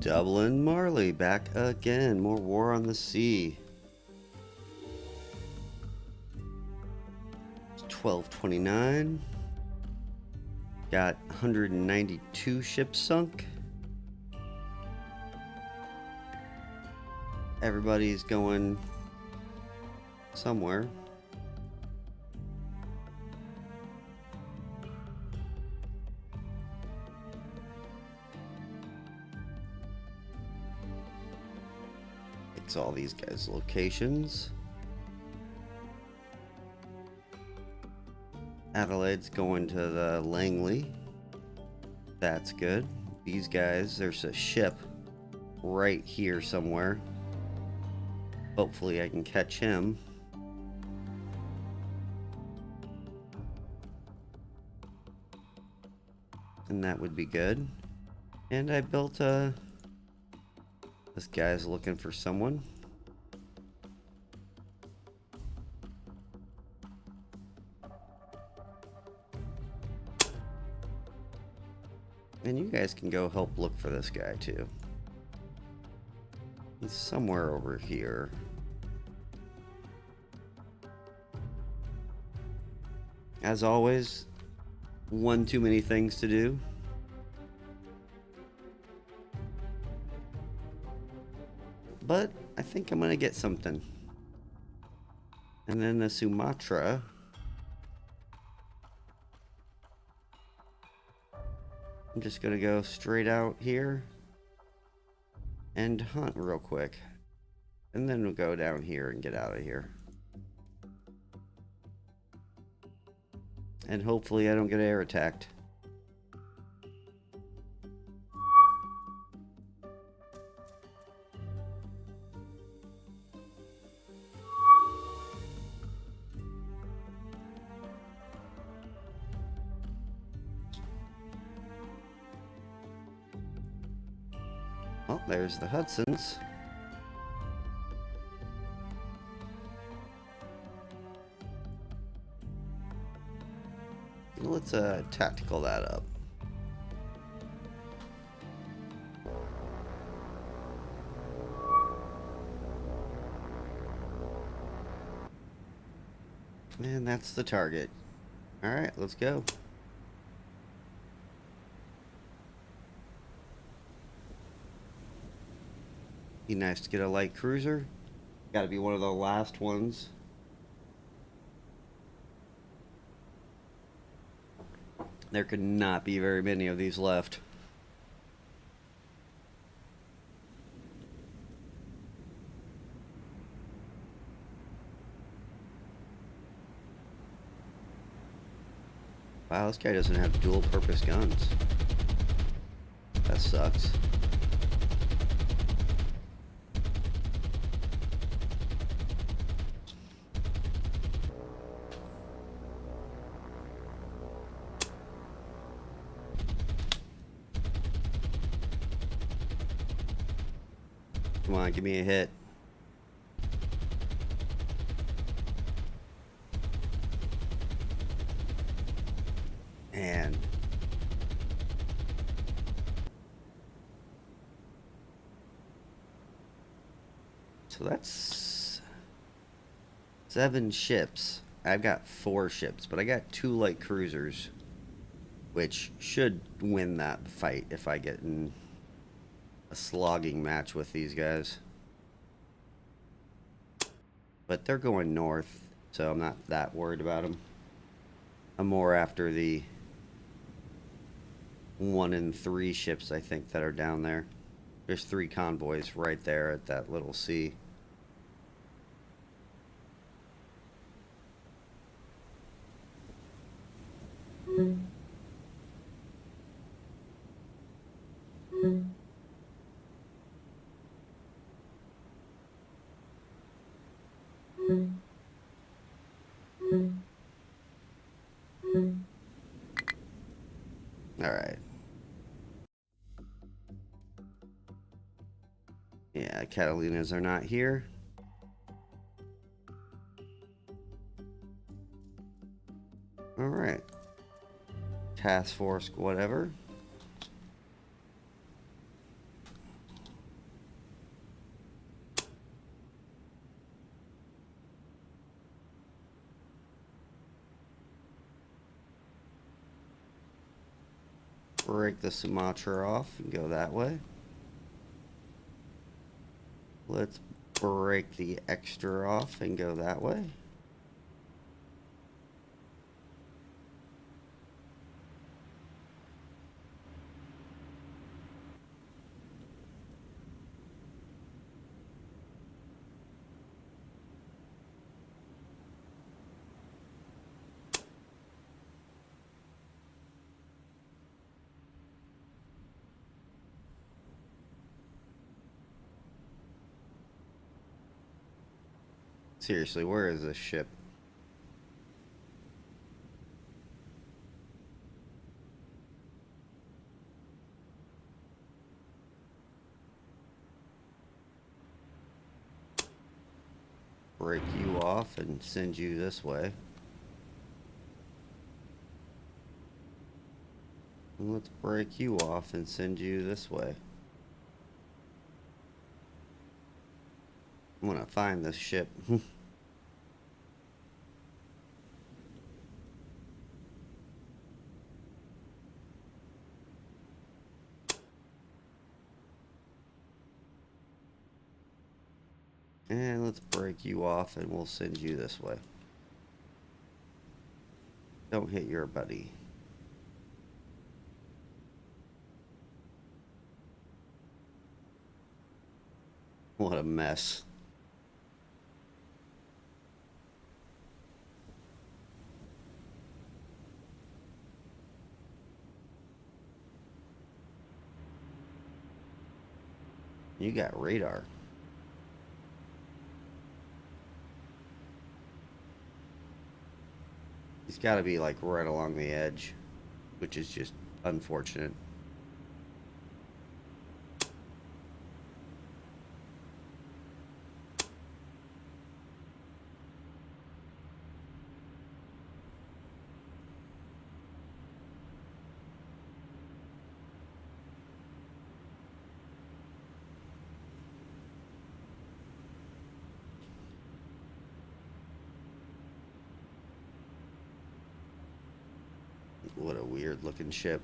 Dublin Marley back again. More War on the Sea. It's 1229. Got 192 ships sunk. Everybody's going somewhere. Fix all these guys' locations. Adelaide's going to the Langley. That's good. These guys, there's a ship right here somewhere. Hopefully I can catch him. And that would be good. And I built a... This guy's looking for someone. And you guys can go help look for this guy too. He's somewhere over here. As always, one too many things to do. But I think I'm gonna get something. And then the Sumatra. I'm just gonna go straight out here and hunt real quick. And then we'll go down here and get out of here. And hopefully I don't get air attacked. Oh, there's the Hudsons. Let's tactical that up. And that's the target. Alright, let's go. Be nice to get a light cruiser. Gotta be one of the last ones. There could not be very many of these left. Wow, this guy doesn't have dual purpose guns. That sucks. Come on, give me a hit. And so that's 7 ships. I've got 4 ships, but I got 2 light cruisers, which should win that fight if I get in a slogging match with these guys. But they're going north, so I'm not that worried about them. I'm more after the 1 and 3 ships, I think, that are down there. There's 3 convoys right there at that little sea. Alright. Yeah, Catalinas are not here. Alright. Task force, whatever. break the Sumatra off and go that way. Let's break the extra off and go that way. Seriously, where is this ship? Break you off and send you this way. And let's break you off and send you this way. I'm gonna find this ship. And let's break you off and we'll send you this way. Don't hit your buddy. What a mess. You got radar. He's got to be like right along the edge, which is just unfortunate. What a weird looking ship.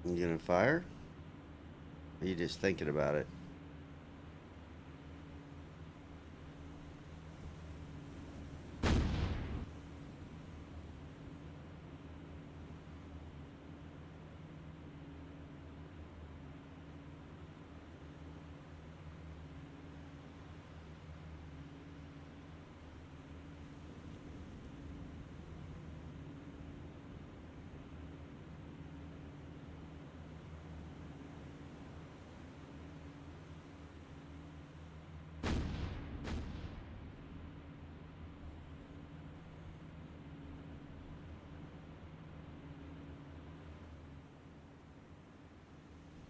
You gonna fire? Or are you just thinking about it?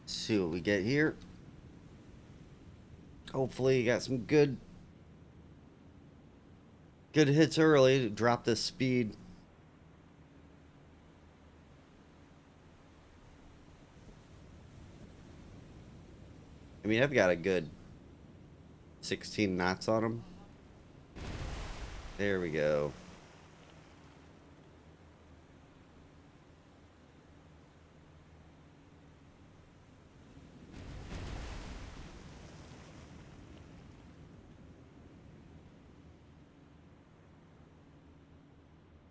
Let's see what we get here. Hopefully you got some good hits early to drop this speed. I mean, I've got a good 16 knots on them. There we go.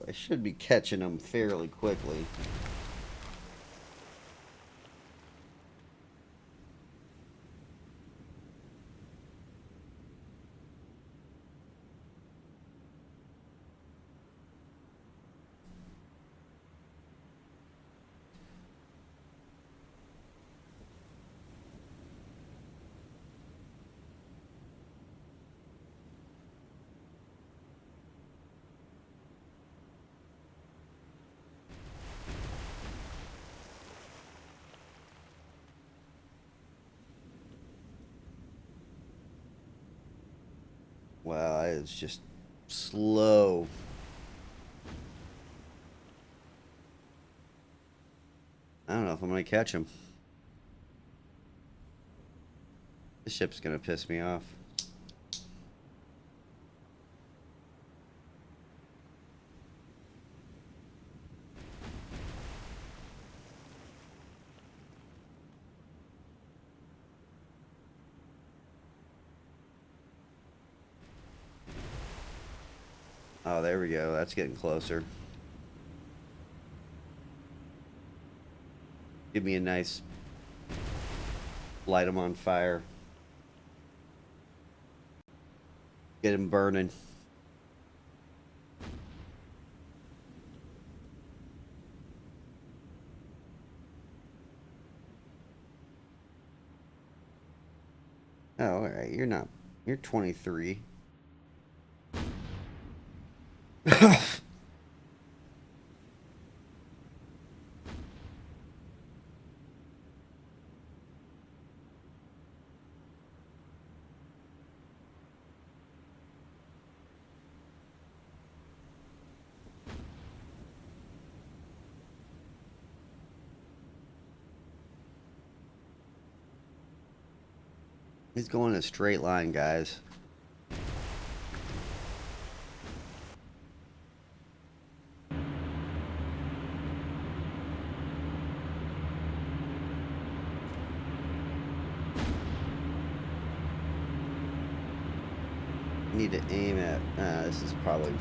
I should be catching them fairly quickly. Wow, it's just slow. I don't know if I'm gonna catch him. This ship's gonna piss me off. Oh, there we go. That's getting closer. Give me a nice light him on fire. Get him burning. Oh, all right. You're not. You're 23. He's going a straight line, guys. Need to aim at. This is probably.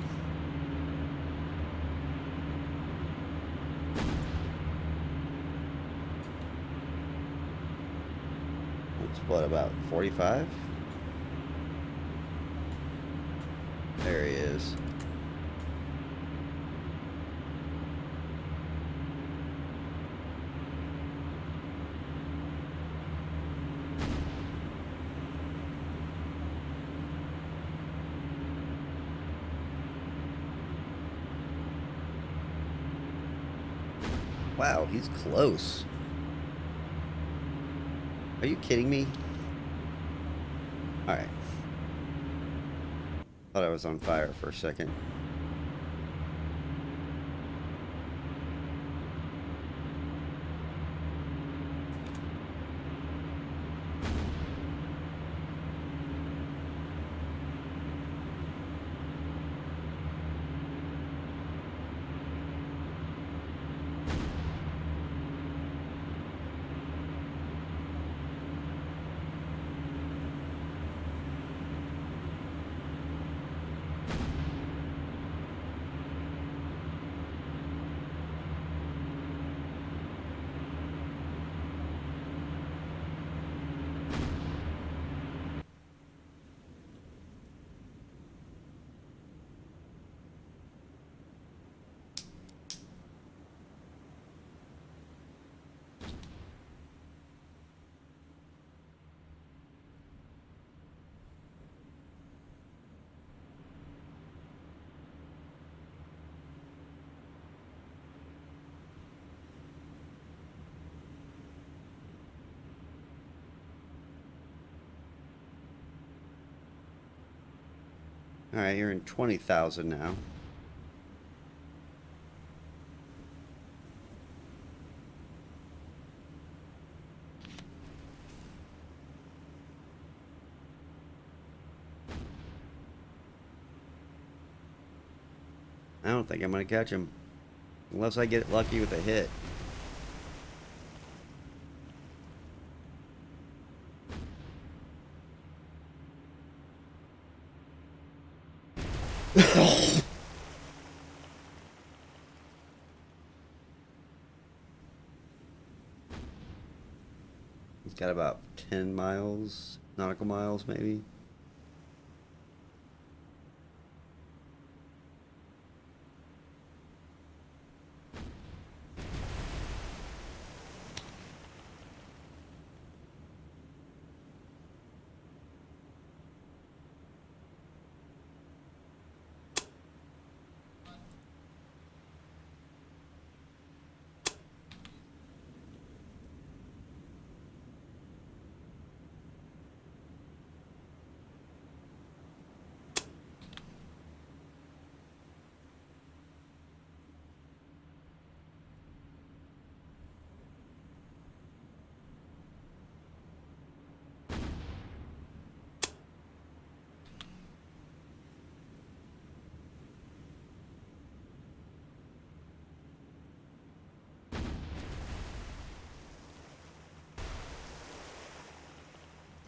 It's what, about 45? There he is. Wow, he's close. Are you kidding me? Alright. Thought I was on fire for a second. Alright, you're in 20,000 now. I don't think I'm gonna catch him. Unless I get lucky with a hit. He's got about 10 miles, nautical miles maybe.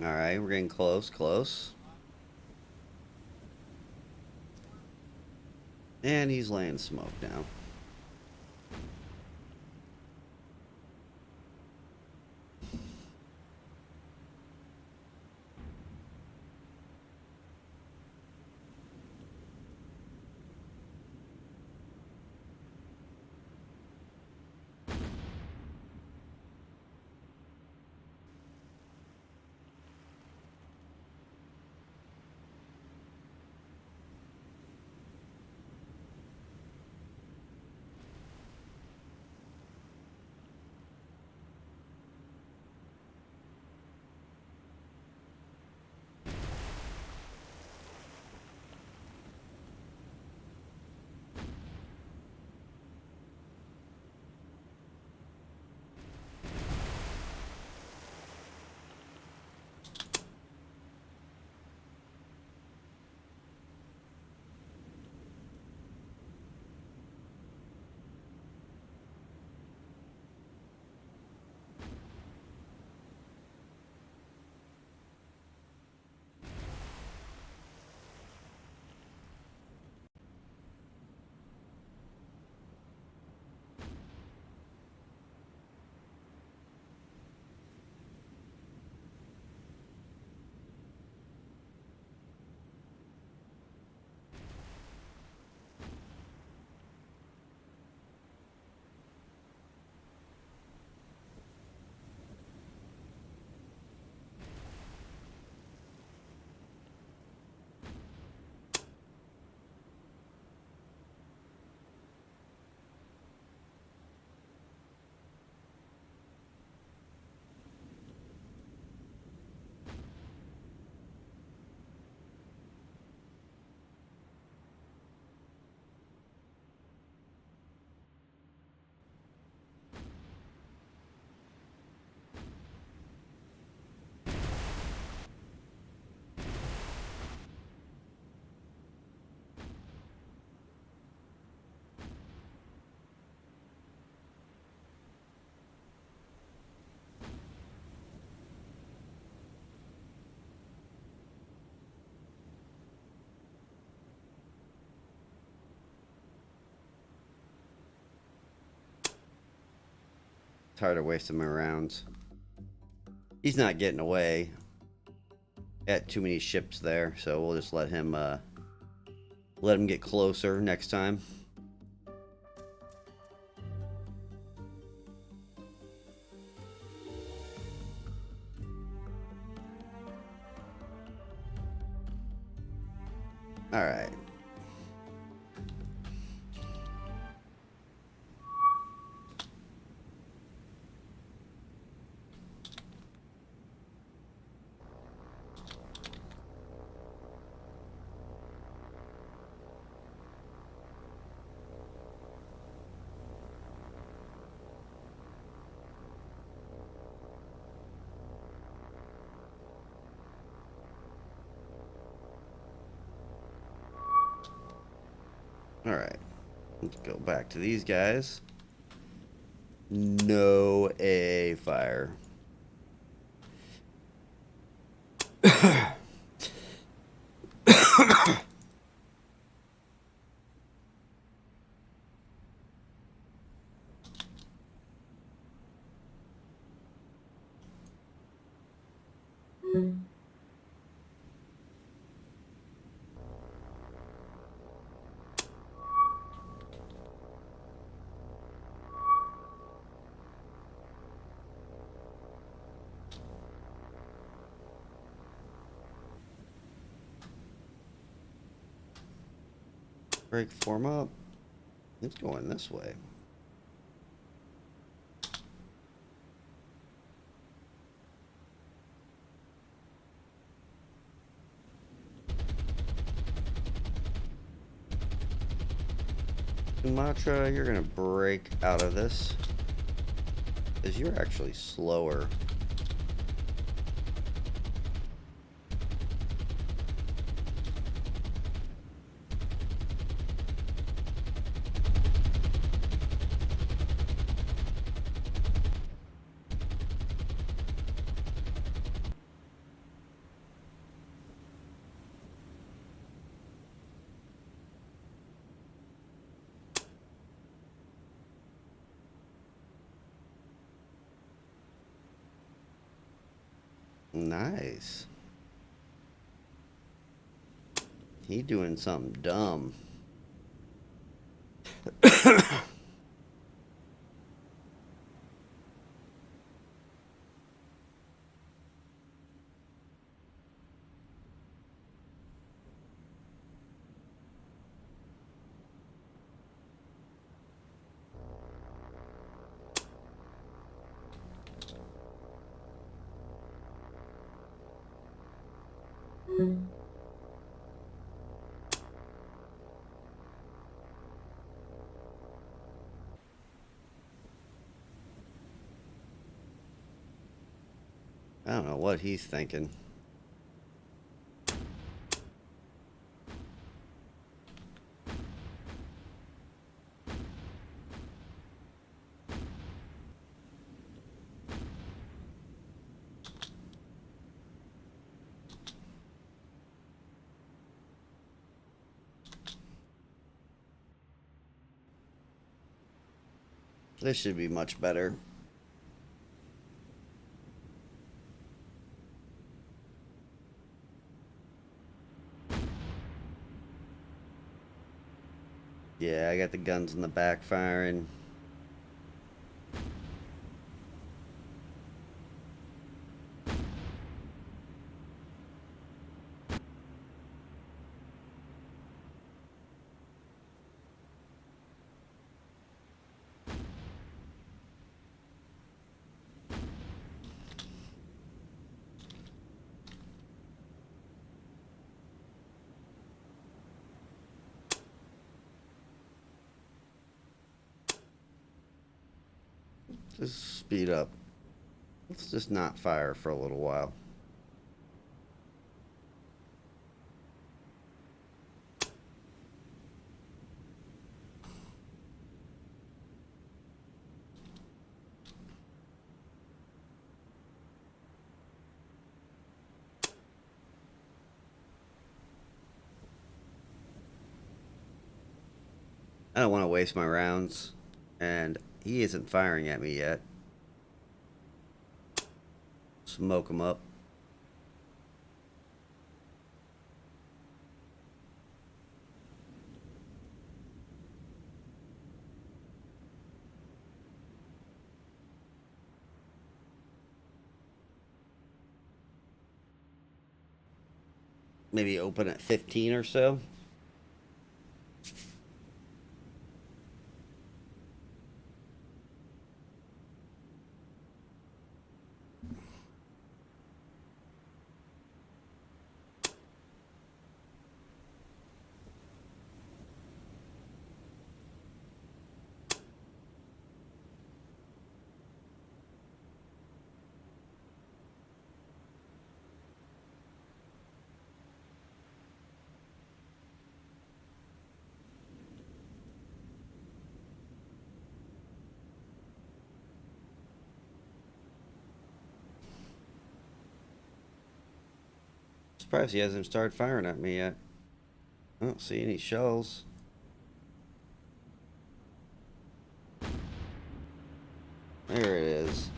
Alright, we're getting close, close. And he's laying smoke now. Tired of wasting my rounds. He's not getting away. Got too many ships there, so we'll just let him get closer next time. All right. All right. Let's go back to these guys. No A fire. Break form up. It's going this way. Sumatra, you're gonna break out of this, because you're actually slower. Nice. He doing something dumb. I don't know what he's thinking. This should be much better. Yeah, I got the guns in the back firing. Just speed up. Let's just not fire for a little while. I don't want to waste my rounds, and he isn't firing at me yet. Smoke him up. Maybe open at 15 or so. Surprised he hasn't started firing at me yet. I don't see any shells. There it is.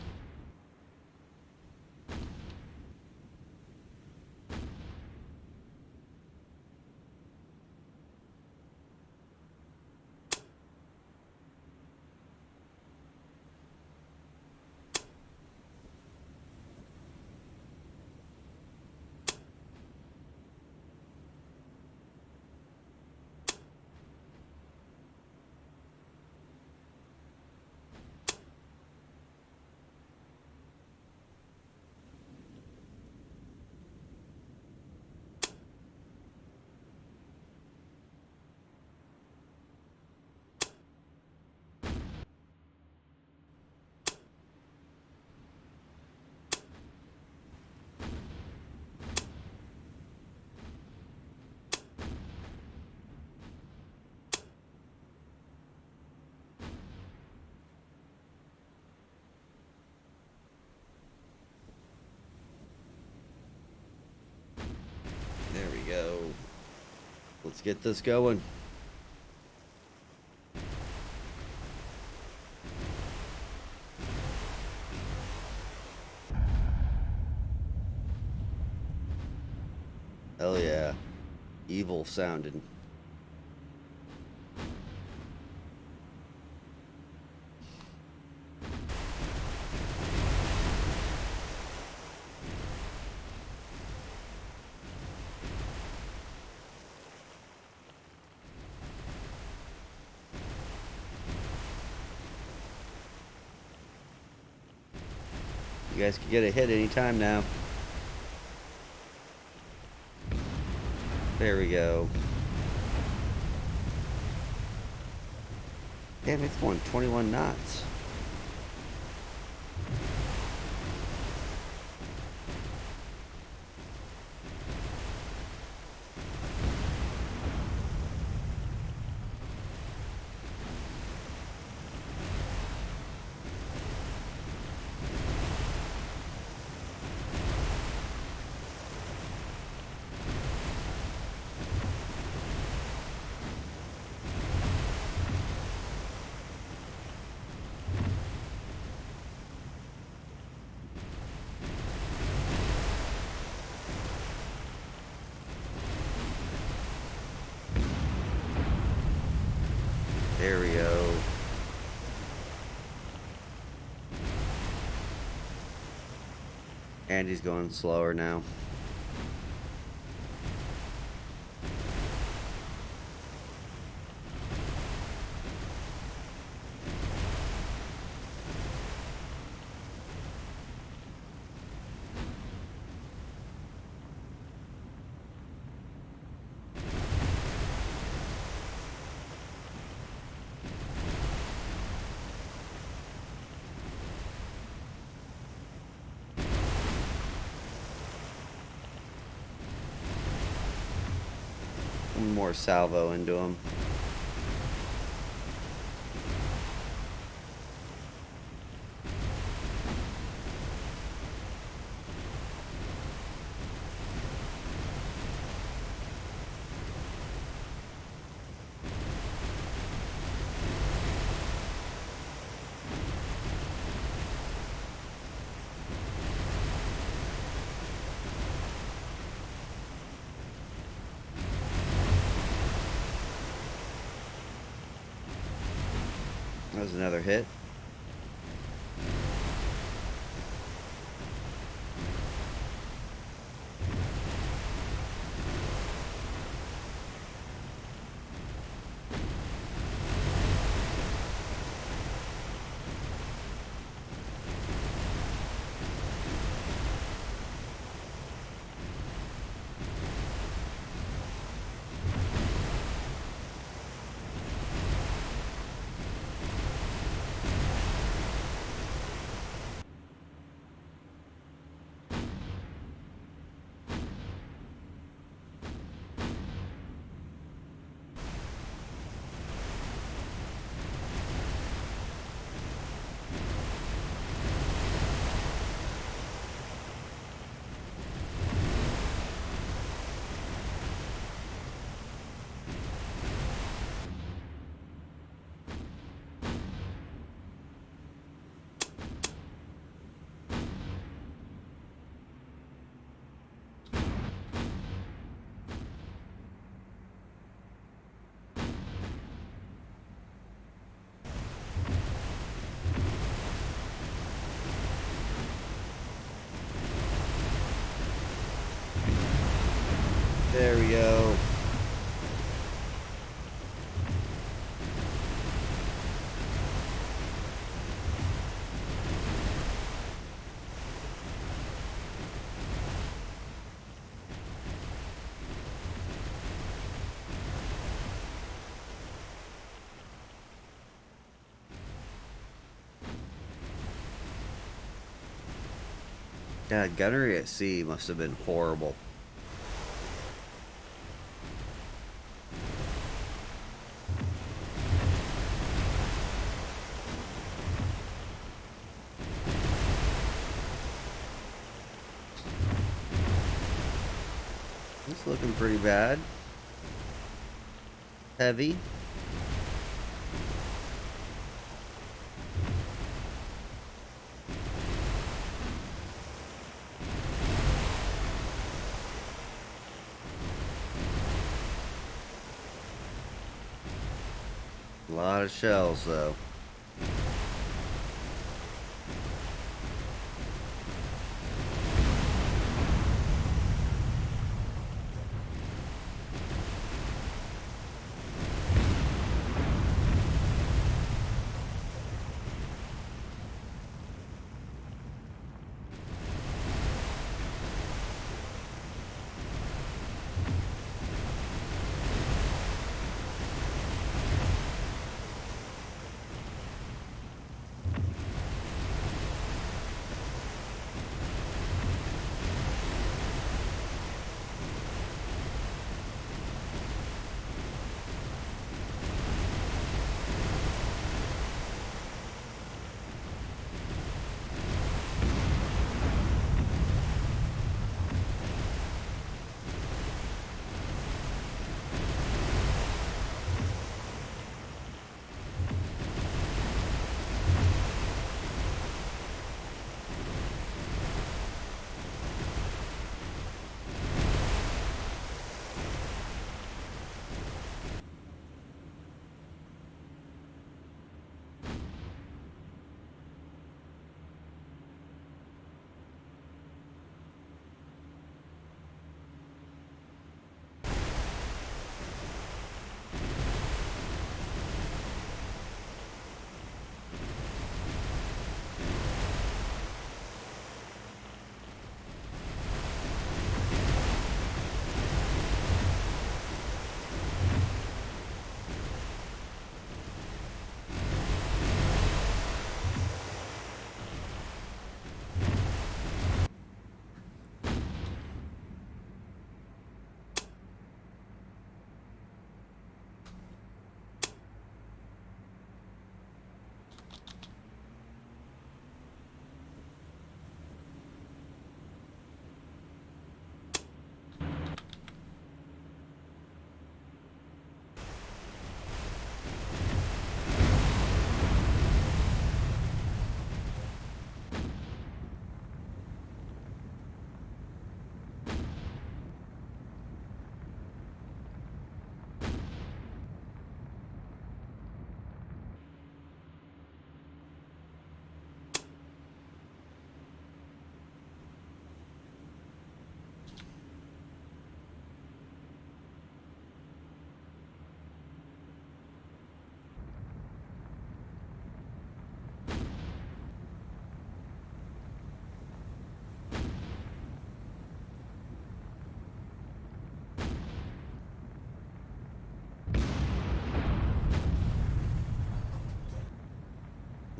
There we go. Let's get this going. Hell yeah. Evil sounding. You guys can get a hit anytime now. There we go. Damn, it's going 21 knots. There we go. And he's going slower now. One more salvo into him. That was another hit. There we go. God, gunnery at sea must have been horrible. It's looking pretty bad. Heavy. A lot of shells, though.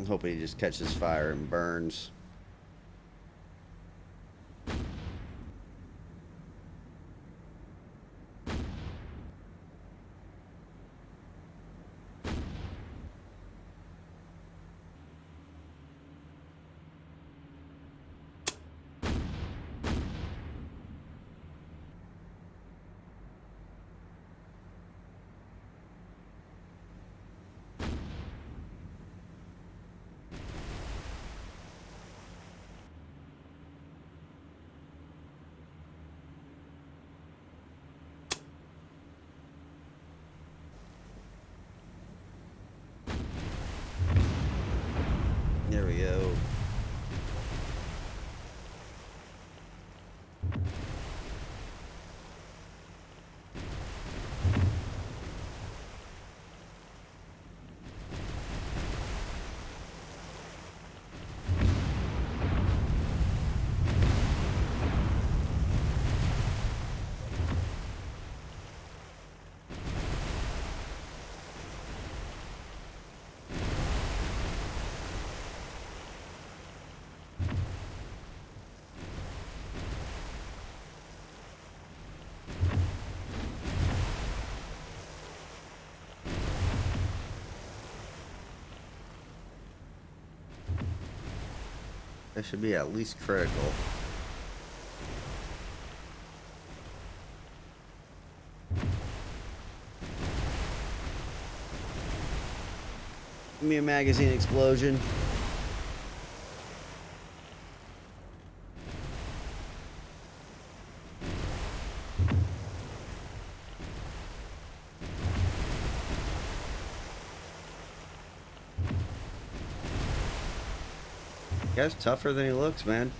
I'm hoping he just catches fire and burns. There we go. That should be at least critical. Give me a magazine explosion. Guy's tougher than he looks, man.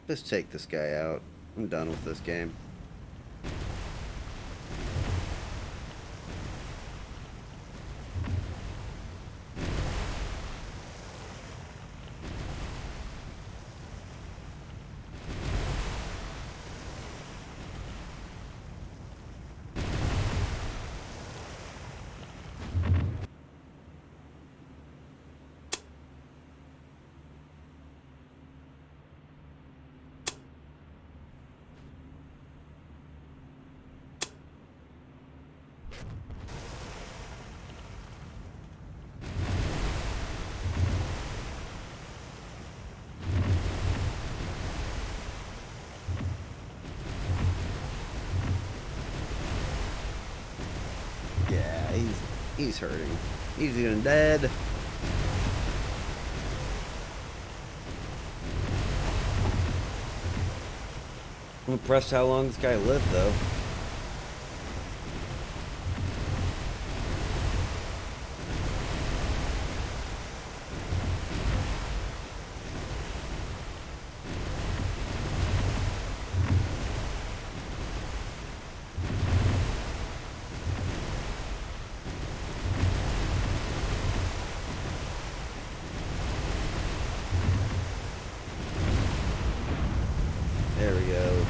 Just take this guy out. I'm done with this game. Yeah, he's hurting. He's getting dead. I'm impressed how long this guy lived, though. There we go.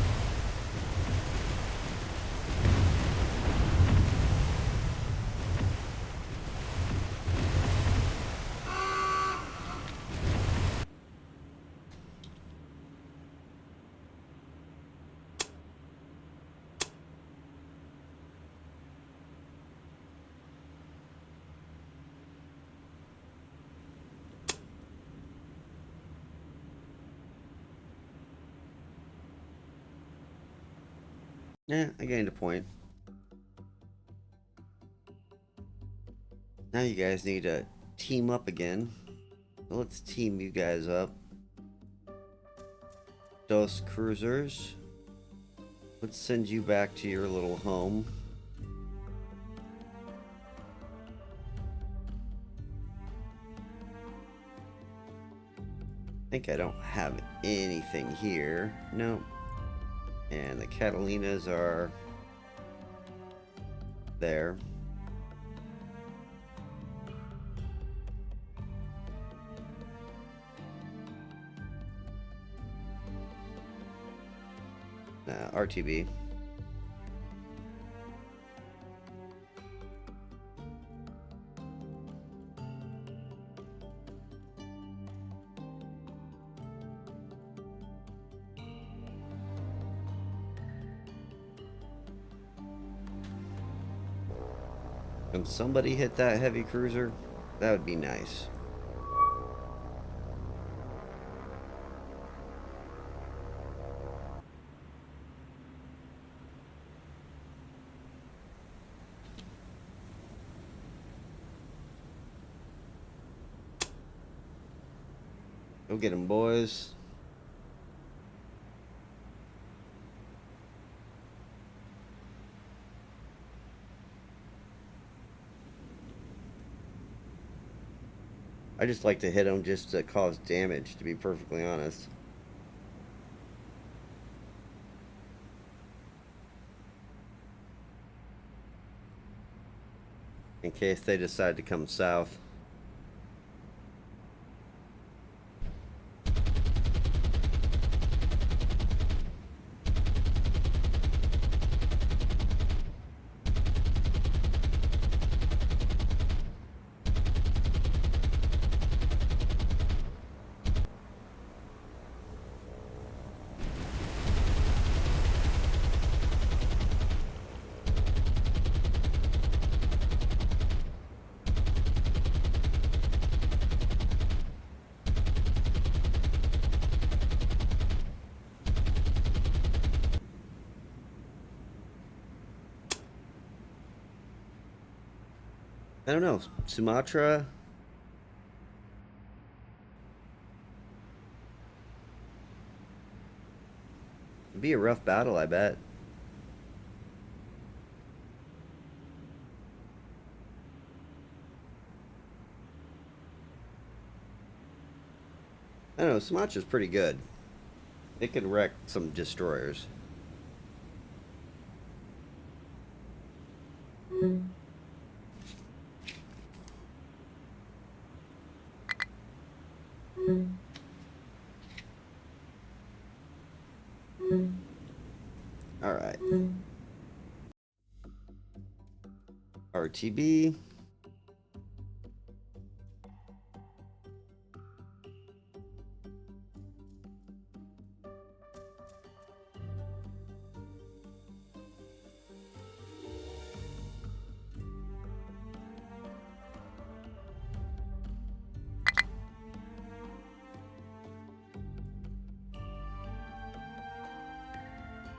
Yeah, I gained a point. Now you guys need to team up again. So let's team you guys up. Dos cruisers. Let's send you back to your little home. I think I don't have anything here. Nope. And the Catalinas are there. RTB. Can somebody hit that heavy cruiser? That would be nice. Go get them, boys. I just like to hit them just to cause damage, to be perfectly honest. In case they decide to come south. I don't know. Sumatra. It'd be a rough battle, I bet. I don't know. Sumatra's pretty good. It could wreck some destroyers. All right. RTB.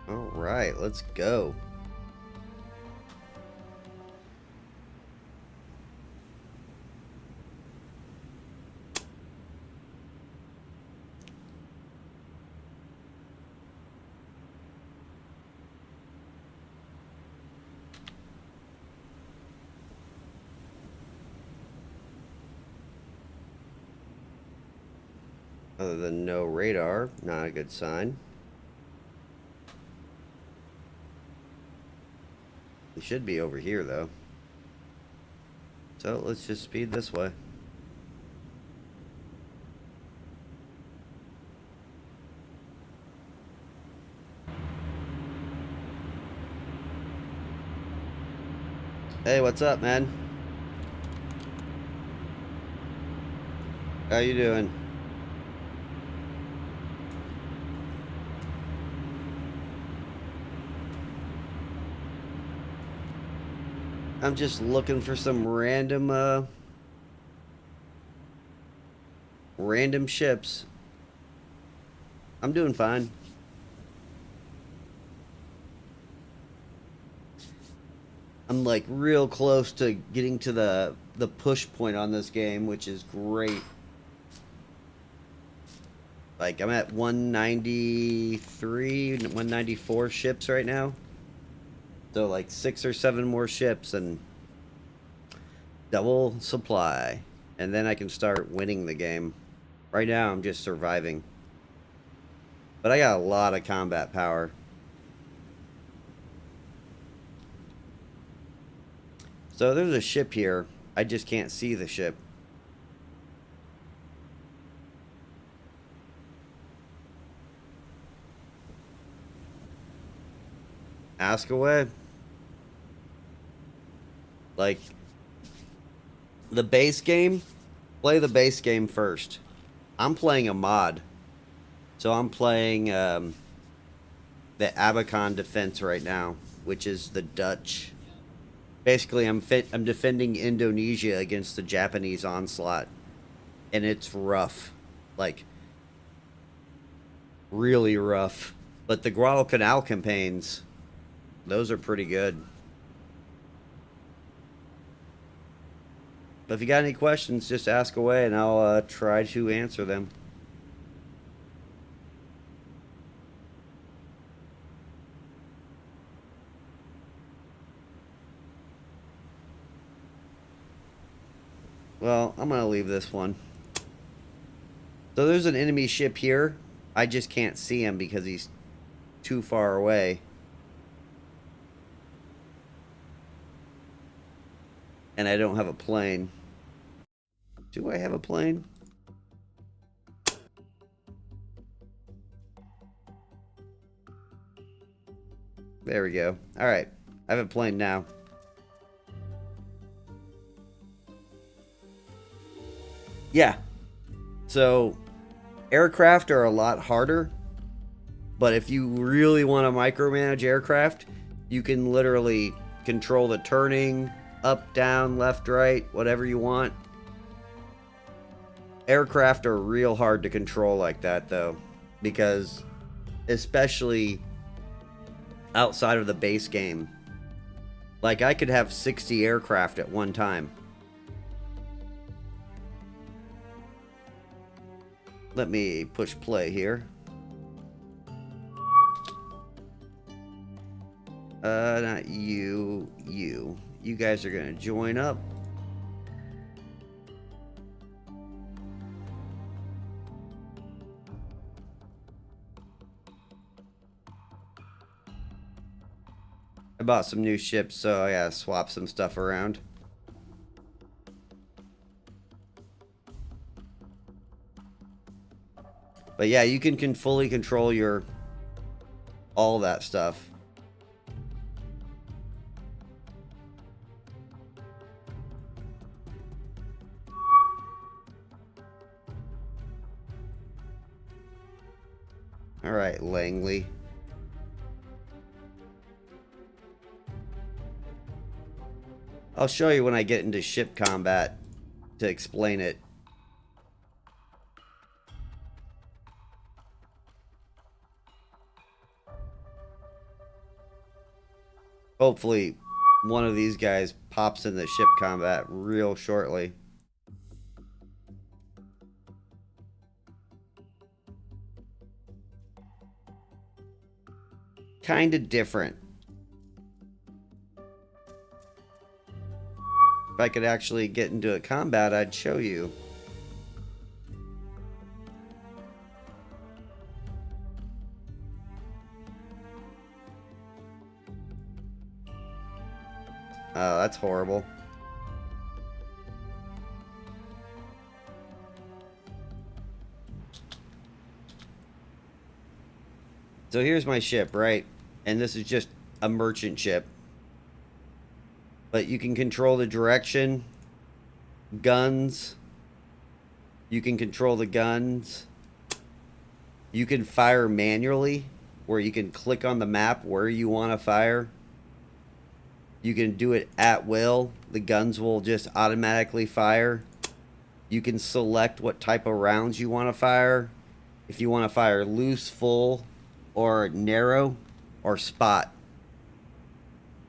All right, let's go. Other than no radar, not a good sign. It should be over here, though. So let's just speed this way. Hey, what's up, man? How you doing? I'm just looking for some random ships. I'm doing fine. I'm like real close to getting to the push point on this game, which is great. Like I'm at 193, 194 ships right now. So like 6 or 7 more ships and double supply. And then I can start winning the game. Right now I'm just surviving. But I got a lot of combat power. So there's a ship here. I just can't see the ship. Ask away. Like, the base game, play the base game first. I'm playing a mod. So I'm playing the ABDACOM defense right now, which is the Dutch. Basically, I'm defending Indonesia against the Japanese onslaught. And it's rough. Like, really rough. But the Guadalcanal campaigns, those are pretty good. But if you got any questions, just ask away and I'll try to answer them. Well, I'm going to leave this one. So there's an enemy ship here. I just can't see him because he's too far away. And I don't have a plane. Do I have a plane? There we go. All right. I have a plane now. Yeah. So, aircraft are a lot harder. But if you really want to micromanage aircraft, you can literally control the turning, up, down, left, right, whatever you want. Aircraft are real hard to control like that, though. Because, especially outside of the base game. Like, I could have 60 aircraft at one time. let me push play here. Not you. You guys are gonna join up. I bought some new ships, so I gotta swap some stuff around. But yeah, you can fully control your all that stuff. All right, Langley. I'll show you when I get into ship combat to explain it. Hopefully, one of these guys pops in the ship combat real shortly. Kind of different. If I could actually get into a combat, I'd show you. Oh, that's horrible. So here's my ship, right? And this is just a merchant ship. But you can control the direction, guns. You can control the guns. You can fire manually, where you can click on the map where you want to fire. You can do it at will. The guns will just automatically fire. You can select what type of rounds you want to fire. If you want to fire loose, full, or narrow, or spot.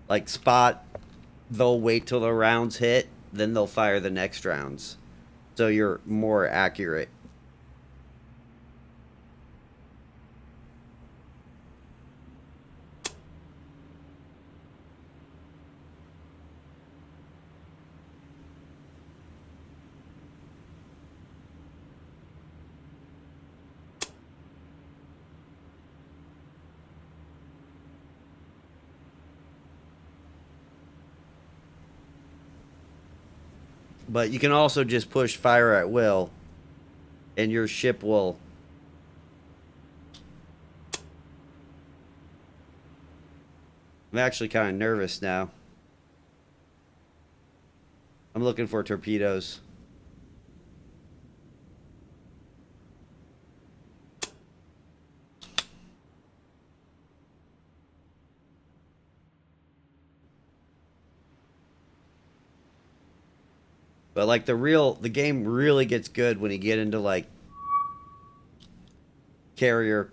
Like spot, they'll wait till the rounds hit, then they'll fire the next rounds. So you're more accurate. But you can also just push fire at will, and your ship will... I'm actually kind of nervous now. I'm looking for torpedoes. But like the game really gets good when you get into like carrier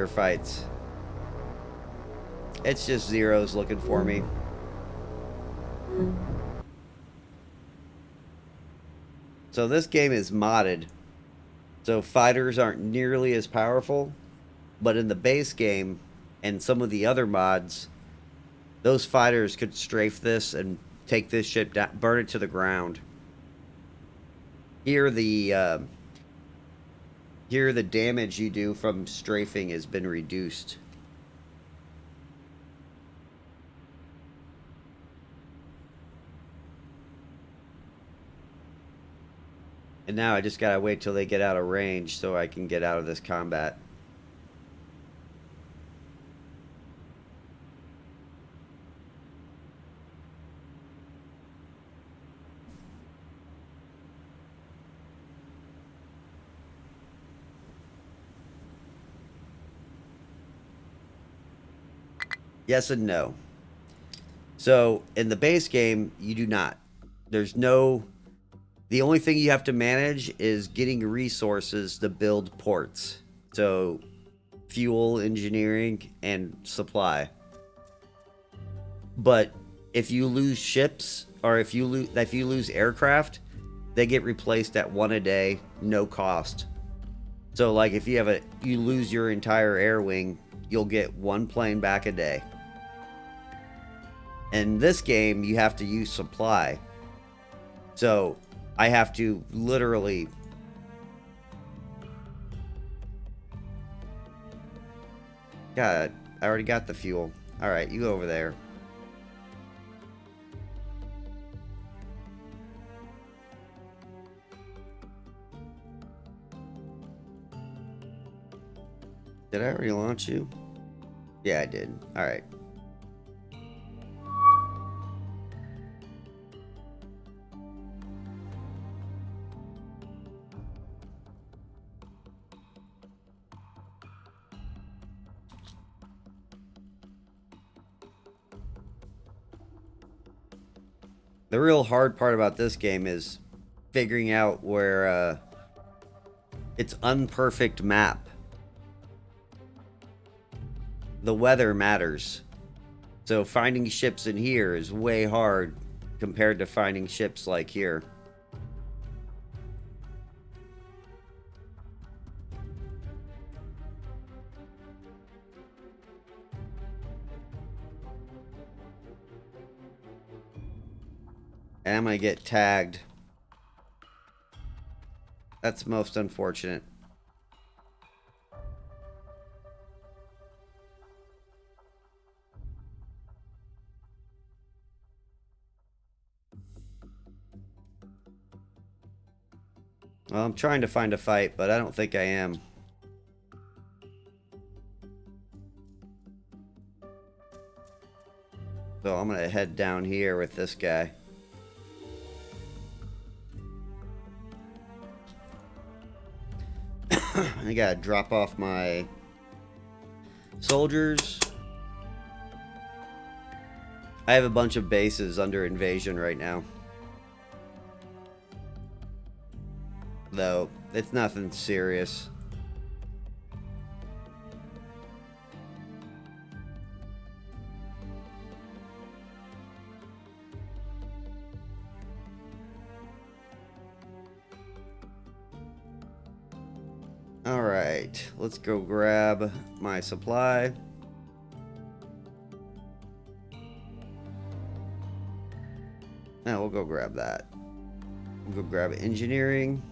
fights. It's just Zero's looking for me. So this game is modded. So fighters aren't nearly as powerful, but in the base game and some of the other mods, those fighters could strafe this and take this ship down, burn it to the ground. Here the damage you do from strafing has been reduced. And now I just gotta wait till they get out of range so I can get out of this combat. Yes and no. So in the base game, you do not. There's no... The only thing you have to manage is getting resources to build ports. So fuel, engineering, and supply. But if you lose ships, or if you lose aircraft, They get replaced at 1 a day, no cost. So like if you lose your entire air wing, you'll get 1 plane back a day. In this game, you have to use supply. So I have to literally... God, I already got the fuel. Alright, you go over there. Did I already launch you? Yeah, I did. Alright. The real hard part about this game is figuring out where it's unperfect map. The weather matters. So finding ships in here is way hard compared to finding ships like here. And I'm gonna get tagged. That's most unfortunate. Well, I'm trying to find a fight, but I don't think I am. So I'm gonna head down here with this guy. I gotta drop off my soldiers. I have a bunch of bases under invasion right now. Though, it's nothing serious. Alright, let's go grab my supply. Now we'll go grab that. We'll go grab engineering.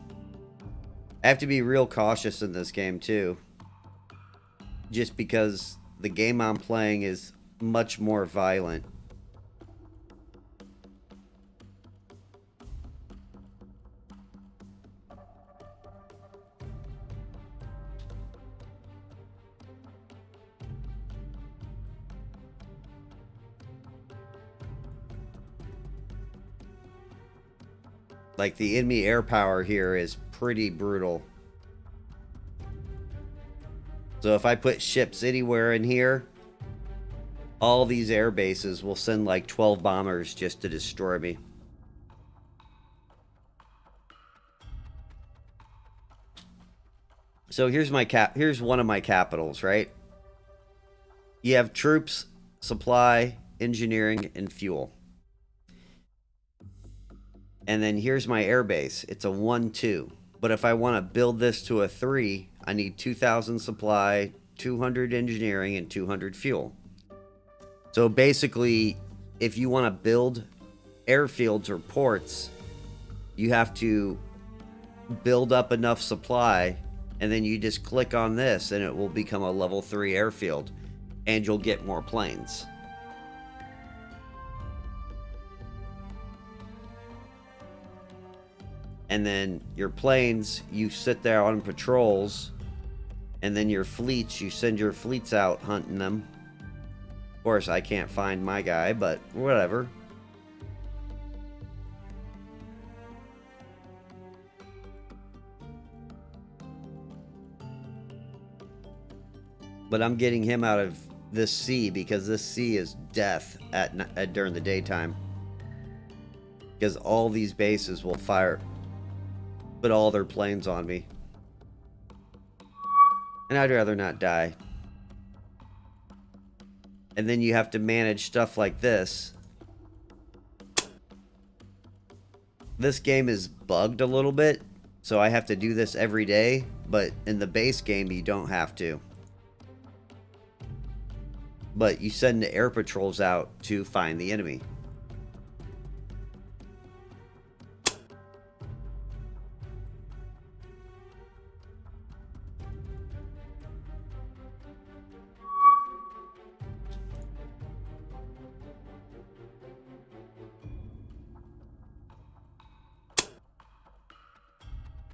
I have to be real cautious in this game too. Just because the game I'm playing is much more violent. Like, the enemy air power here is pretty brutal. So if I put ships anywhere in here, all these air bases will send like 12 bombers just to destroy me. So here's one of my capitals, right? You have troops, supply, engineering, and fuel. And then here's my airbase. It's a 1-2. But if I want to build this to a 3, I need 2,000 supply, 200 engineering, and 200 fuel. So basically, if you want to build airfields or ports, you have to build up enough supply, and then you just click on this, and it will become a level 3 airfield, and you'll get more planes. And then your planes, you sit there on patrols. And then your fleets, you send your fleets out hunting them. Of course, I can't find my guy, but whatever. But I'm getting him out of this sea because this sea is death during the daytime. Because all these bases will put all their planes on me. And I'd rather not die. And then you have to manage stuff like this. this game is bugged a little bit, so I have to do this every day, but in the base game you don't have to. But you send the air patrols out to find the enemy.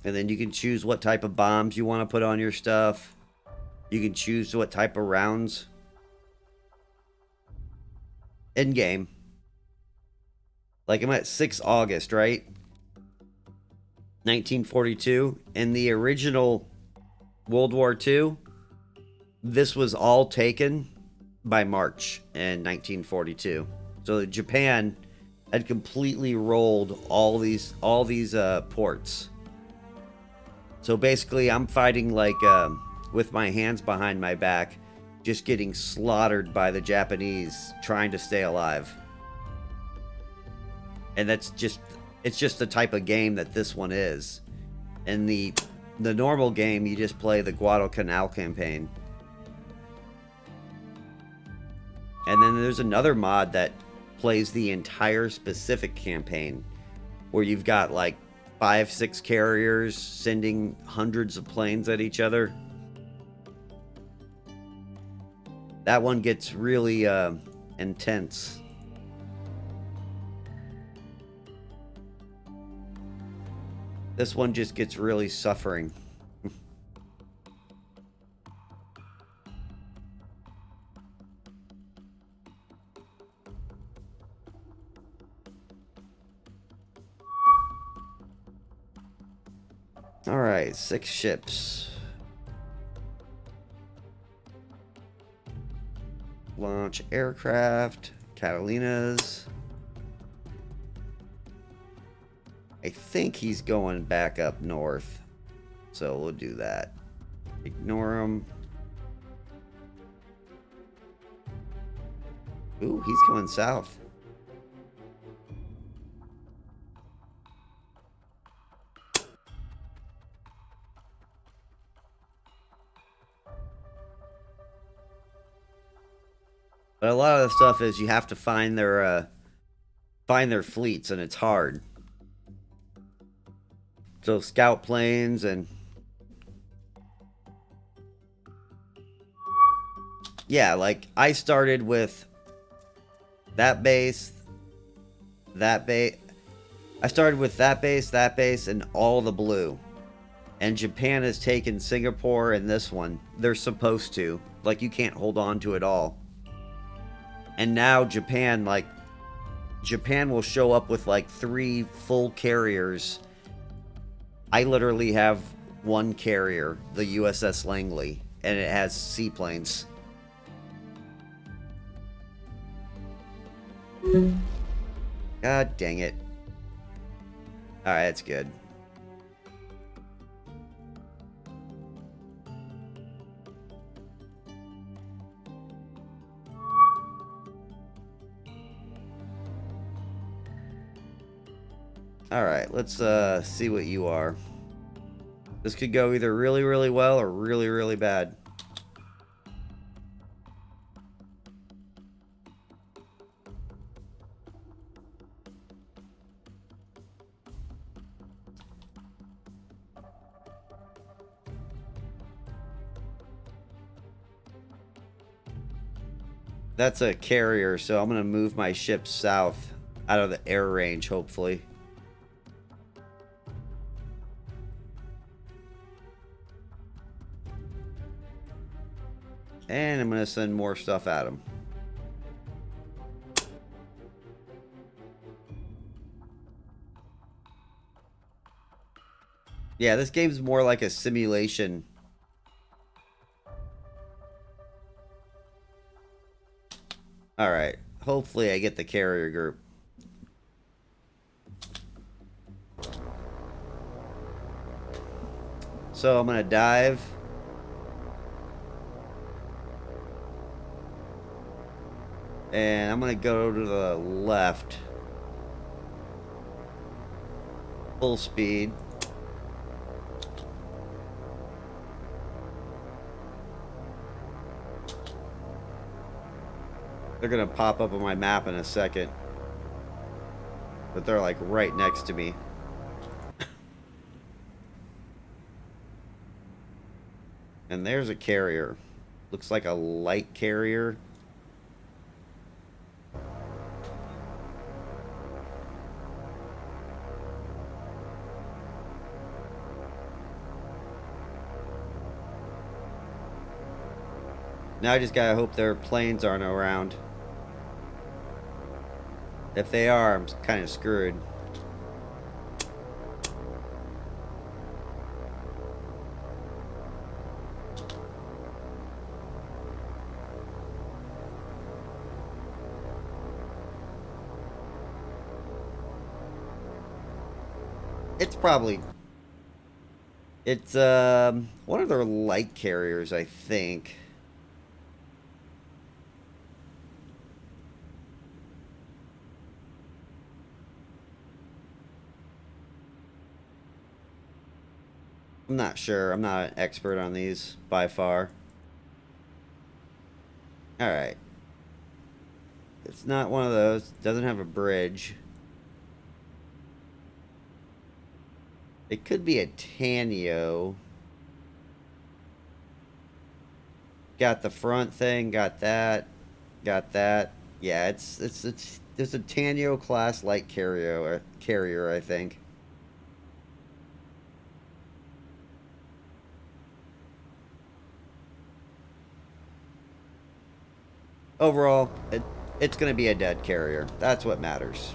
And then you can choose what type of bombs you want to put on your stuff. You can choose what type of rounds. In game. Like I'm at 6 August, right? 1942. In the original World War II, this was all taken by March in 1942. So Japan had completely rolled all these ports. So basically, I'm fighting like with my hands behind my back, just getting slaughtered by the Japanese trying to stay alive. And it's just the type of game that this one is. In the normal game, you just play the Guadalcanal campaign. And then there's another mod that plays the entire Pacific campaign, where you've got like 5-6 carriers sending hundreds of planes at each other. That one gets really intense. This one just gets really suffering. Alright, 6 ships. Launch aircraft. Catalinas. I think he's going back up north. So we'll do that. Ignore him. Ooh, he's coming south. But a lot of the stuff is you have to find their fleets, and it's hard. So scout planes and yeah, like I started with that base, that base. I started with that base, and all the blue. And Japan has taken Singapore and this one. They're supposed to. Like, you can't hold on to it all. And now Japan will show up with like 3 full carriers. I literally have 1 carrier, the USS Langley, and it has seaplanes. God dang it. Alright, that's good. Alright, let's see what you are. This could go either really, really well or really, really bad. That's a carrier, so I'm going to move my ship south out of the air range, hopefully. And I'm going to send more stuff at him. Yeah, this game's more like a simulation. Alright, hopefully I get the carrier group. So I'm going to dive. And I'm going to go to the left. Full speed. They're gonna pop up on my map in a second. But they're like right next to me. And there's a carrier. Looks like a light carrier. Now I just gotta hope their planes aren't around. If they are, I'm kind of screwed. It's probably... It's one of their light carriers, I think. I'm not sure. I'm not an expert on these by far. Alright. It's not one of those. Doesn't have a bridge. It could be a Tanio. Got the front thing, got that. Got that. Yeah, it's a Tanio class light carrier, I think. Overall, it's going to be a dead carrier. That's what matters.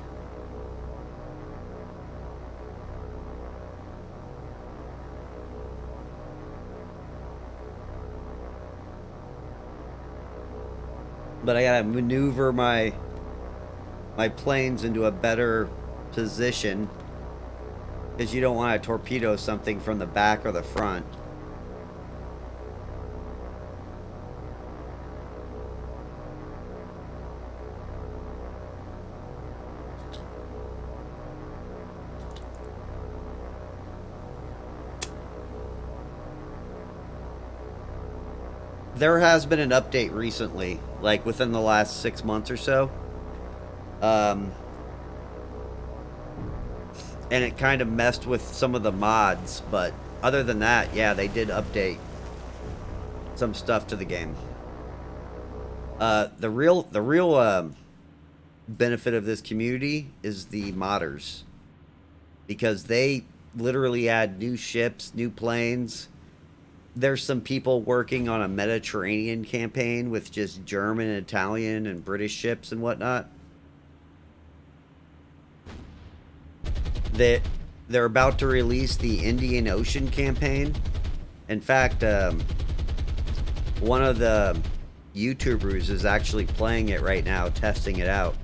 But I gotta maneuver my planes into a better position, because you don't want to torpedo something from the back or the front. There has been an update recently, like within the last 6 months or so. And it kind of messed with some of the mods, but other than that, yeah, they did update some stuff to the game. The real benefit of this community is the modders, because they literally add new ships, new planes. There's some people working on a Mediterranean campaign with just German, Italian, and British ships and whatnot. They're about to release the Indian Ocean campaign. In fact, one of the YouTubers is actually playing it right now, testing it out.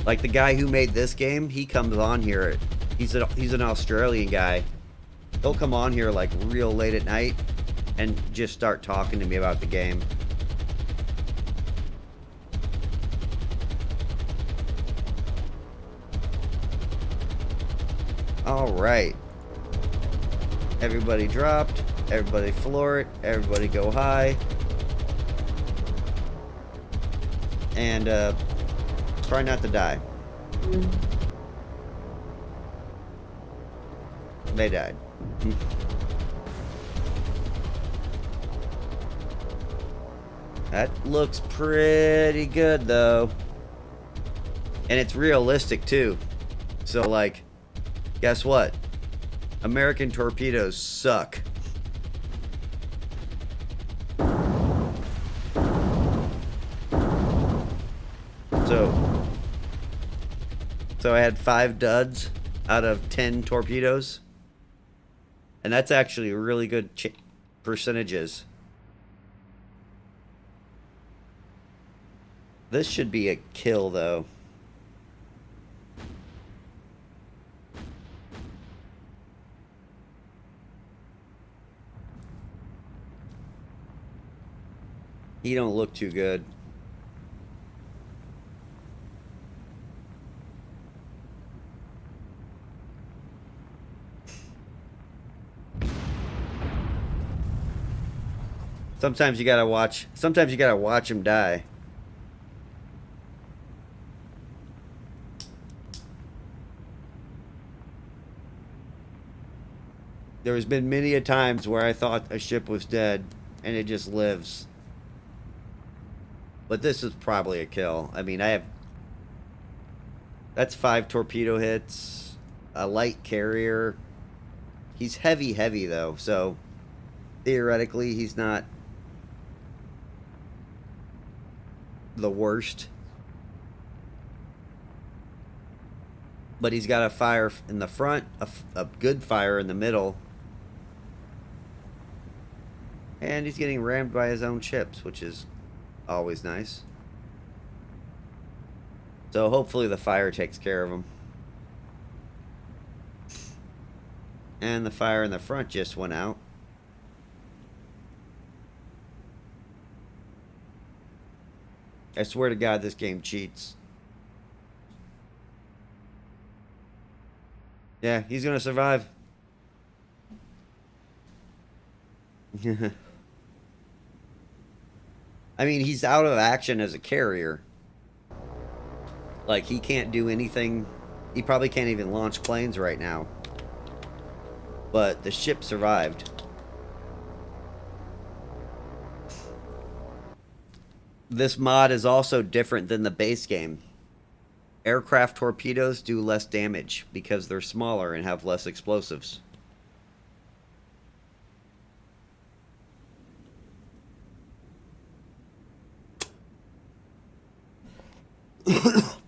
Like the guy who made this game, he comes on here. He's an Australian guy. He'll come on here like real late at night and just start talking to me about the game. Alright. Everybody dropped. Everybody floor it. Everybody go high. And try not to die. They died. That looks pretty good though. And it's realistic too. So like, guess what? American torpedoes suck. So I had 5 duds out of 10 torpedoes. And that's actually really good percentages. This should be a kill, though. He don't look too good. Sometimes you gotta watch. Sometimes you gotta watch him die. There has been many a times where I thought a ship was dead, and it just lives. But this is probably a kill. I mean, I have... That's 5 torpedo hits. A light carrier. He's heavy, though, so... Theoretically, he's not... the worst. But he's got a fire in the front, a good fire in the middle. And he's getting rammed by his own ships, which is always nice. So hopefully the fire takes care of him. And the fire in the front just went out. I swear to God, this game cheats. Yeah, he's gonna survive. I mean, he's out of action as a carrier. Like, he can't do anything. He probably can't even launch planes right now. But the ship survived. This mod is also different than the base game. Aircraft torpedoes do less damage because they're smaller and have less explosives.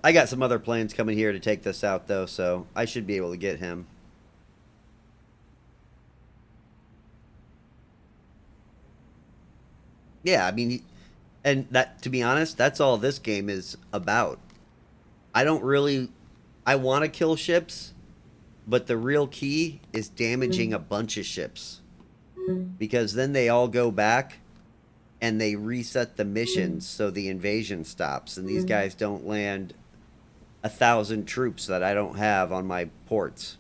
I got some other planes coming here to take this out, though, so I should be able to get him. Yeah, I mean, and that, to be honest, that's all this game is about. I don't really... I want to kill ships, but the real key is damaging a bunch of ships. Because then they all go back, and they reset the missions so the invasion stops, and these guys don't land 1,000 troops that I don't have on my ports.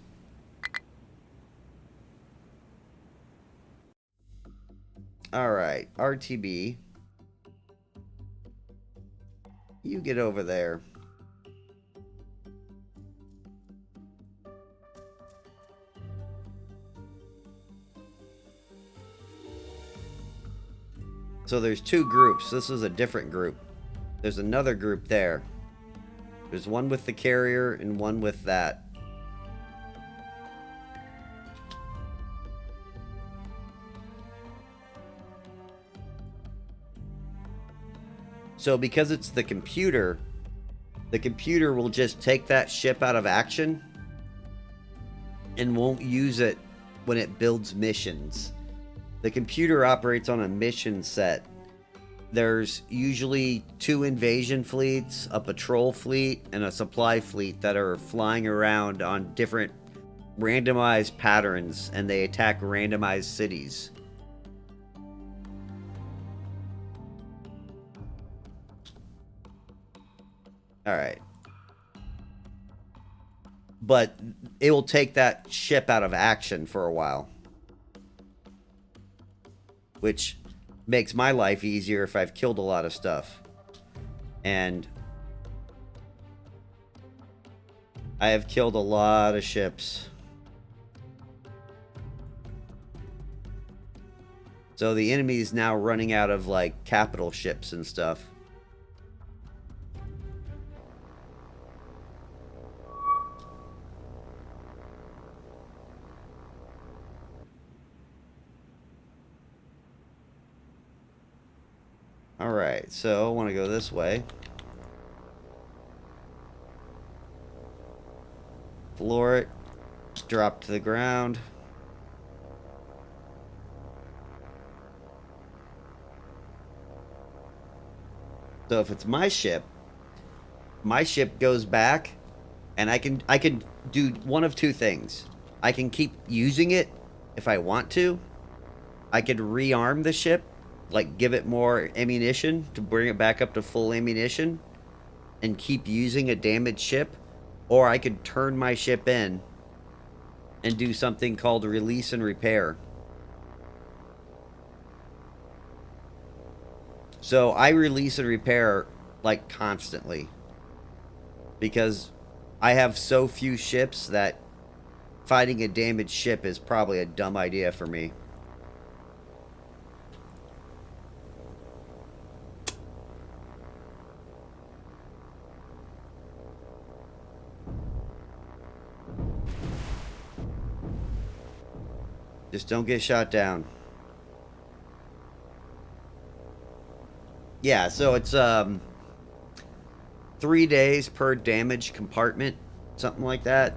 Alright, RTB. You get over there. So there's 2 groups. This is a different group. There's another group there. There's one with the carrier and one with that. So because it's the computer will just take that ship out of action and won't use it when it builds missions. The computer operates on a mission set. There's usually 2 invasion fleets, a patrol fleet, and a supply fleet that are flying around on different randomized patterns, and they attack randomized cities. Alright. But it will take that ship out of action for a while. Which makes my life easier if I've killed a lot of stuff. And I have killed a lot of ships. So the enemy is now running out of, like, capital ships and stuff. Alright, so I want to go this way. Floor it. Drop to the ground. So if it's my ship goes back, and I can do one of 2 things. I can keep using it if I want to. I could rearm the ship, like give it more ammunition to bring it back up to full ammunition and keep using a damaged ship, or I could turn my ship in and do something called release and repair. So I release and repair like constantly because I have so few ships that fighting a damaged ship is probably a dumb idea for me. Just don't get shot down. Yeah, so it's 3 days per damaged compartment, something like that.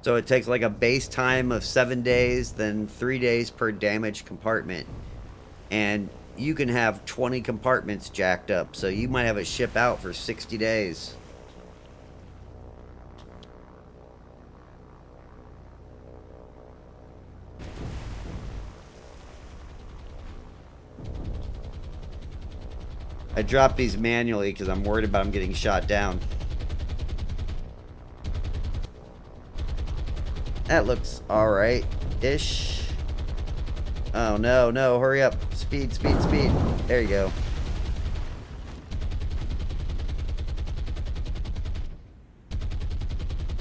So it takes like a base time of 7 days, then 3 days per damaged compartment. And you can have 20 compartments jacked up, so you might have a ship out for 60 days. I drop these manually because I'm worried about them getting shot down. That looks alright-ish. Oh, no, no, hurry up. Speed, speed, speed. There you go.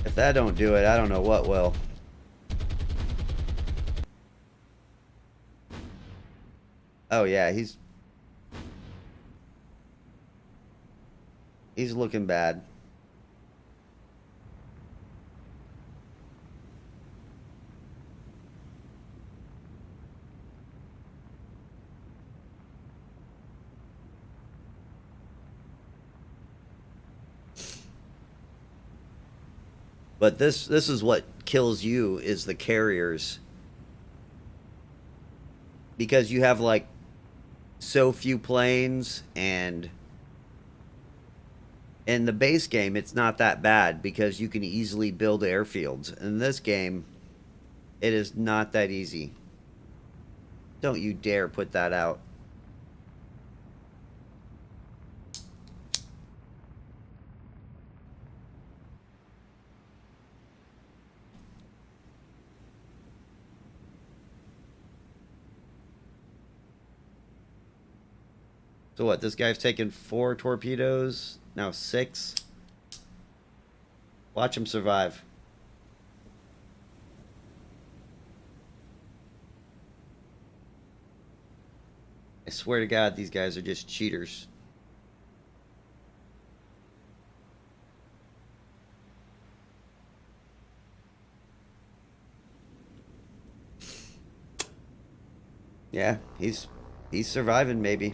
If that don't do it, I don't know what will. Oh, yeah, he's looking bad. But this is what kills you is the carriers. Because you have like so few planes, and in the base game it's not that bad because you can easily build airfields. In this game, it is not that easy. Don't you dare put that out. So what, this guy's taken 4 torpedoes, now 6. Watch him survive. I swear to God, these guys are just cheaters. Yeah, he's surviving maybe.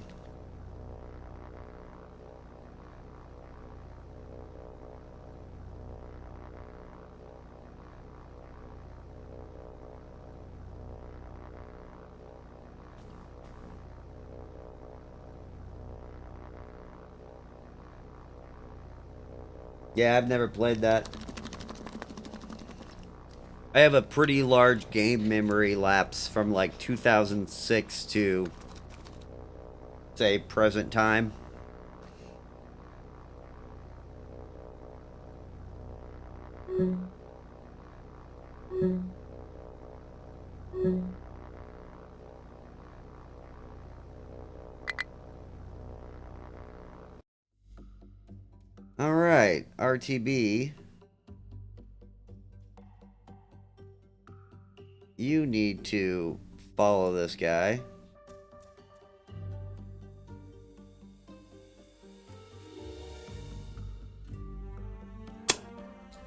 Yeah, I've never played that. I have a pretty large game memory lapse from like 2006 to, say, present time. Alright, RTB. You need to follow this guy.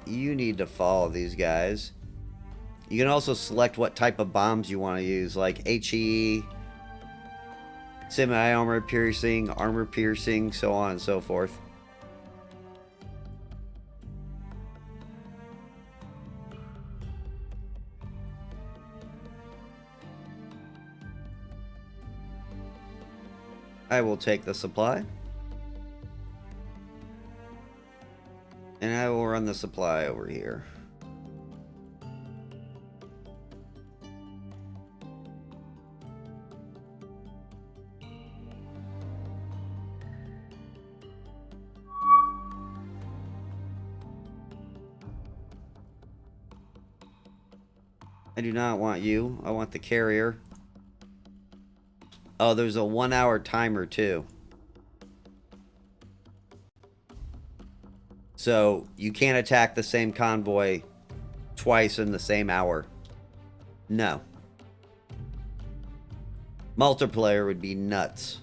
You need to follow these guys. You can also select what type of bombs you want to use, like HE, semi-armor piercing, so on and so forth. I will take the supply. And I will run the supply over here. I do not want you. I want the carrier. Oh, there's a 1 hour timer too. So you can't attack the same convoy twice in the same hour. No. Multiplayer would be nuts.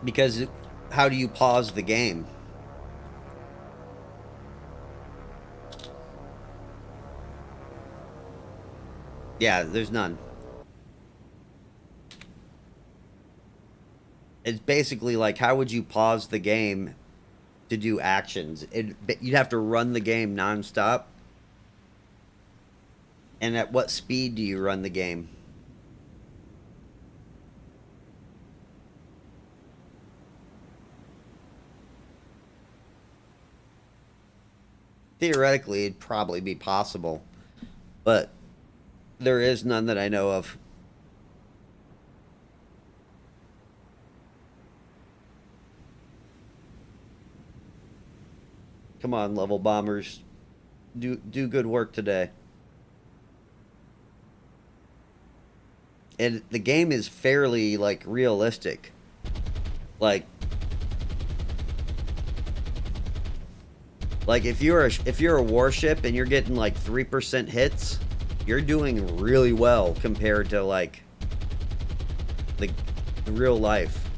Because how do you pause the game? Yeah, there's none. It's basically like, how would you pause the game to do actions? You'd have to run the game nonstop. And at what speed do you run the game? Theoretically, it'd probably be possible. But there is none that I know of. Come on, level bombers. Do good work today. And the game is fairly, like, realistic. Like if you're a warship and you're getting like 3% hits, you're doing really well compared to like the real life.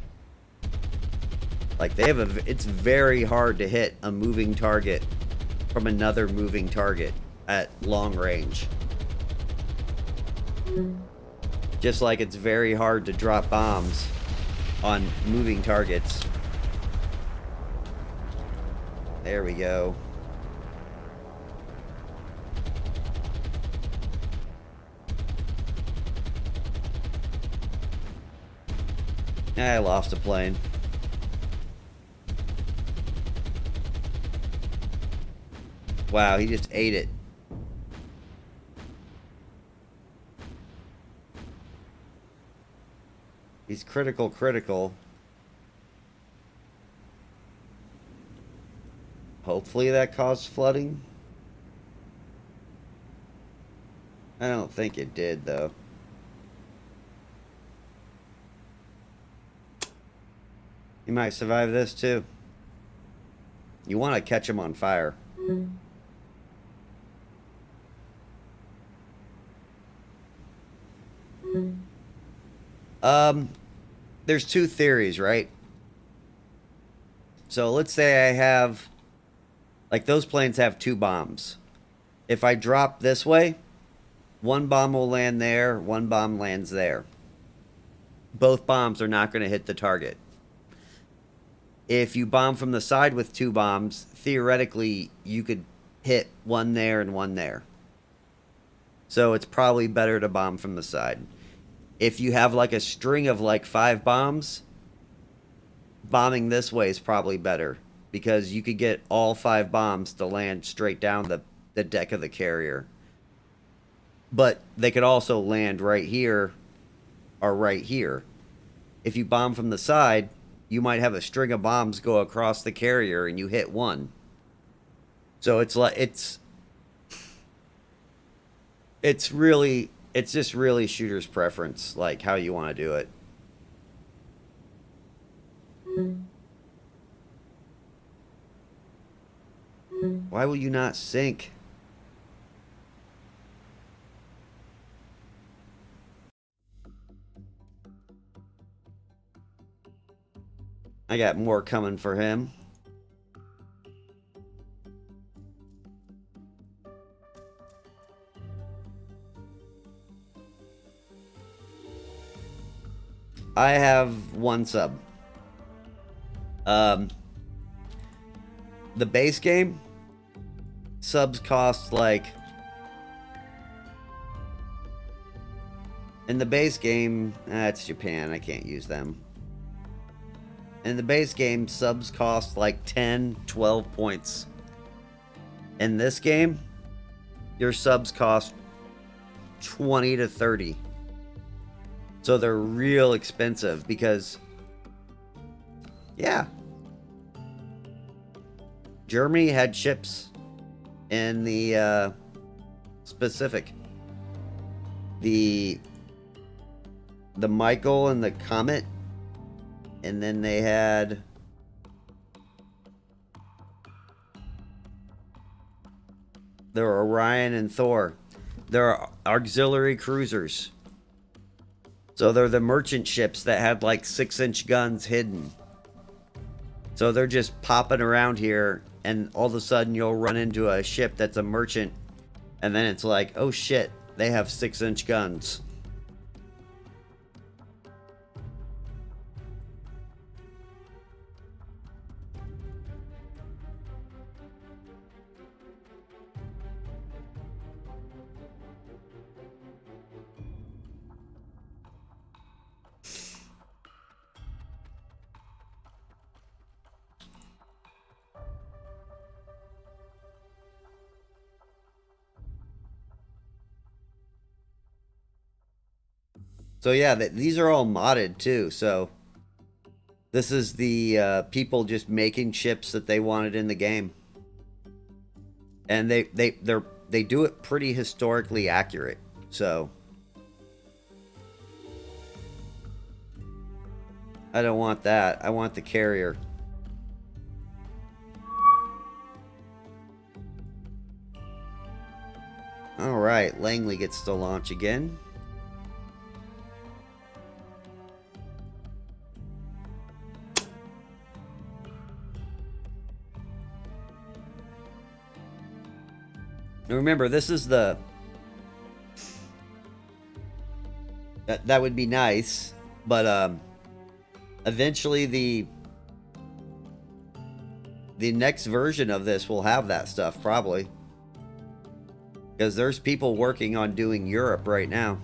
Like it's very hard to hit a moving target from another moving target at long range. Just like it's very hard to drop bombs on moving targets. There we go. I lost a plane. Wow, he just ate it. He's critical. Hopefully that caused flooding. I don't think it did, though. You might survive this, too. You want to catch him on fire. There's two theories, right? So let's say I have... Like, those planes have 2 bombs. If I drop this way, 1 bomb will land there, 1 bomb lands there. Both bombs are not going to hit the target. If you bomb from the side with 2 bombs, theoretically, you could hit 1 there and 1 there. So it's probably better to bomb from the side. If you have like a string of like 5 bombs, bombing this way is probably better. Because you could get all 5 bombs to land straight down the deck of the carrier. But they could also land right here or right here. If you bomb from the side, you might have a string of bombs go across the carrier and you hit 1. So it's like it's just really shooter's preference, like how you want to do it. Why will you not sink? I got more coming for him. I have 1 sub. The base game subs cost like... In the base game, it's Japan, I can't use them. In the base game, subs cost like 10, 12 points. In this game, your subs cost 20 to 30. So they're real expensive because, yeah, Germany had ships in the Pacific. The Michael and the Comet, and then they had the Orion and Thor. They're auxiliary cruisers. So they're the merchant ships that had like 6-inch guns hidden. So they're just popping around here, and all of a sudden you'll run into a ship that's a merchant, and then it's like, oh shit, they have 6-inch guns. So yeah, these are all modded too. So this is the people just making ships that they wanted in the game, and they do it pretty historically accurate. So I don't want that. I want the carrier. All right, Langley gets to launch again. Now remember, this is the... That would be nice, but eventually the next version of this will have that stuff, probably. Because there's people working on doing Europe right now.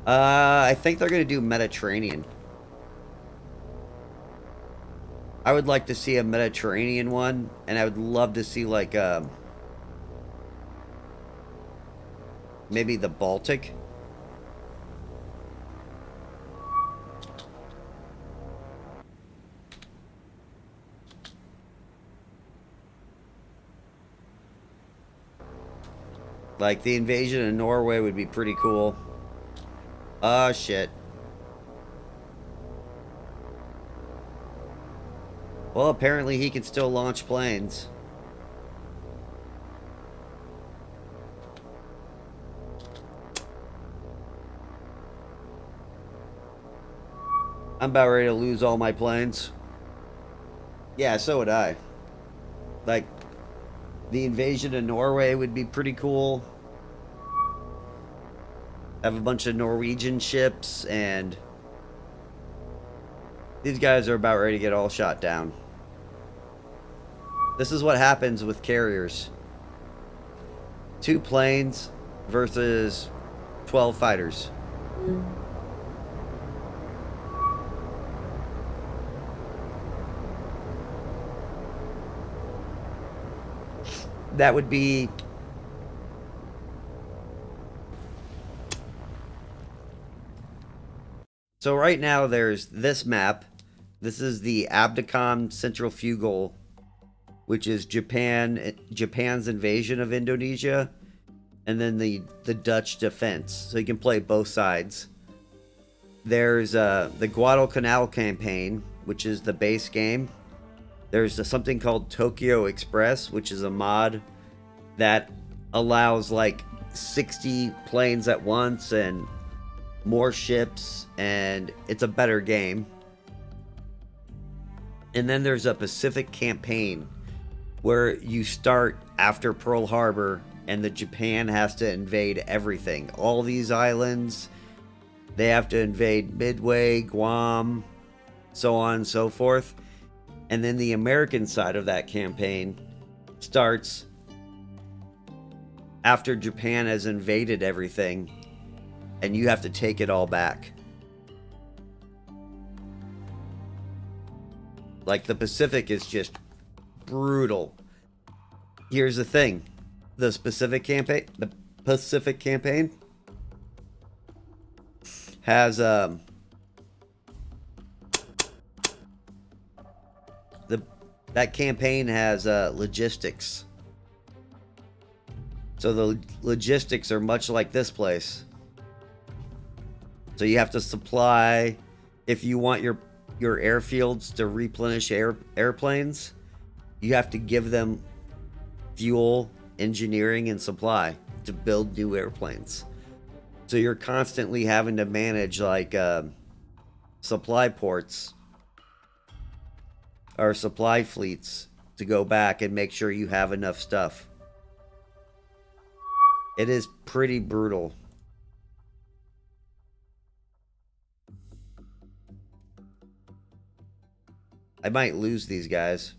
I think they're going to do Mediterranean. I would like to see a Mediterranean one, and I would love to see like maybe the Baltic. Like the invasion of Norway would be pretty cool. Oh shit. Well, apparently he can still launch planes. I'm about ready to lose all my planes. Yeah, so would I. Like, the invasion of Norway would be pretty cool. Have a bunch of Norwegian ships, and these guys are about ready to get all shot down. This is what happens with carriers. 2 planes versus 12 fighters. That would be... So right now there's this map. This is the ABDACOM Centrifugal, which is Japan's invasion of Indonesia, and then the Dutch defense. So you can play both sides. There's the Guadalcanal campaign, which is the base game. There's something called Tokyo Express, which is a mod that allows like 60 planes at once and more ships, and it's a better game. And then there's a Pacific campaign where you start after Pearl Harbor and the Japan has to invade everything. All these islands, they have to invade Midway, Guam, so on and so forth. And then the American side of that campaign starts after Japan has invaded everything, and you have to take it all back. Like, the Pacific is just brutal. Here's the thing. The Pacific campaign has, that campaign has, logistics. So the logistics are much like this place. So you have to supply, if you want your airfields to replenish airplanes, you have to give them fuel, engineering, and supply to build new airplanes. So you're constantly having to manage like supply ports or supply fleets to go back and make sure you have enough stuff. It is pretty brutal. I might lose these guys.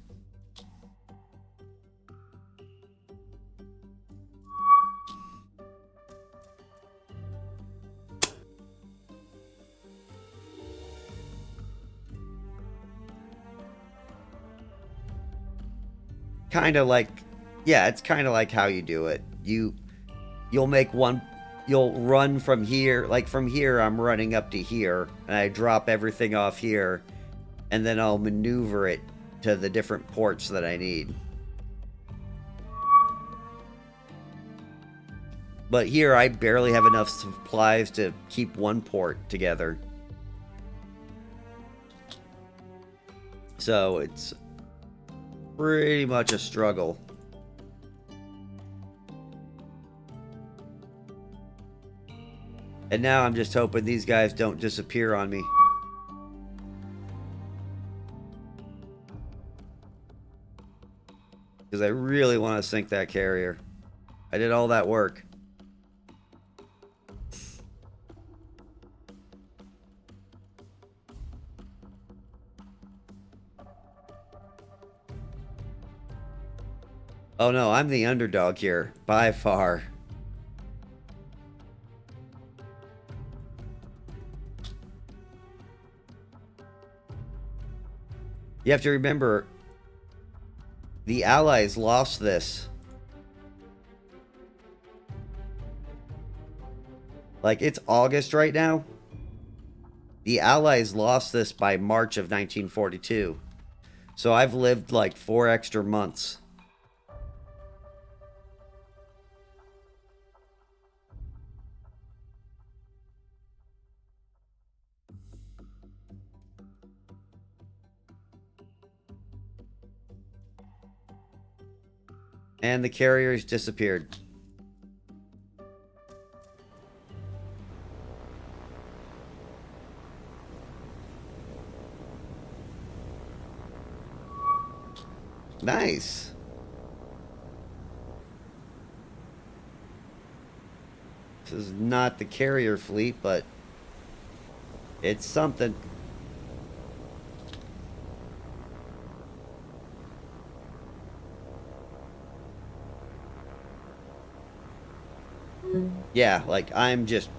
Kind of like, yeah, it's kind of like how you do it. You'll make one, you'll run from here, like from here I'm running up to here, and I drop everything off here, and then I'll maneuver it to the different ports that I need. But here I barely have enough supplies to keep one port together. So it's pretty much a struggle. And now I'm just hoping these guys don't disappear on me. Because I really want to sink that carrier. I did all that work. Oh no, I'm the underdog here, by far. You have to remember, the Allies lost this. Like, it's August right now. The Allies lost this by March of 1942. So I've lived like 4 extra months. And the carriers disappeared. Nice. This is not the carrier fleet, but it's something. Yeah, like, I'm just...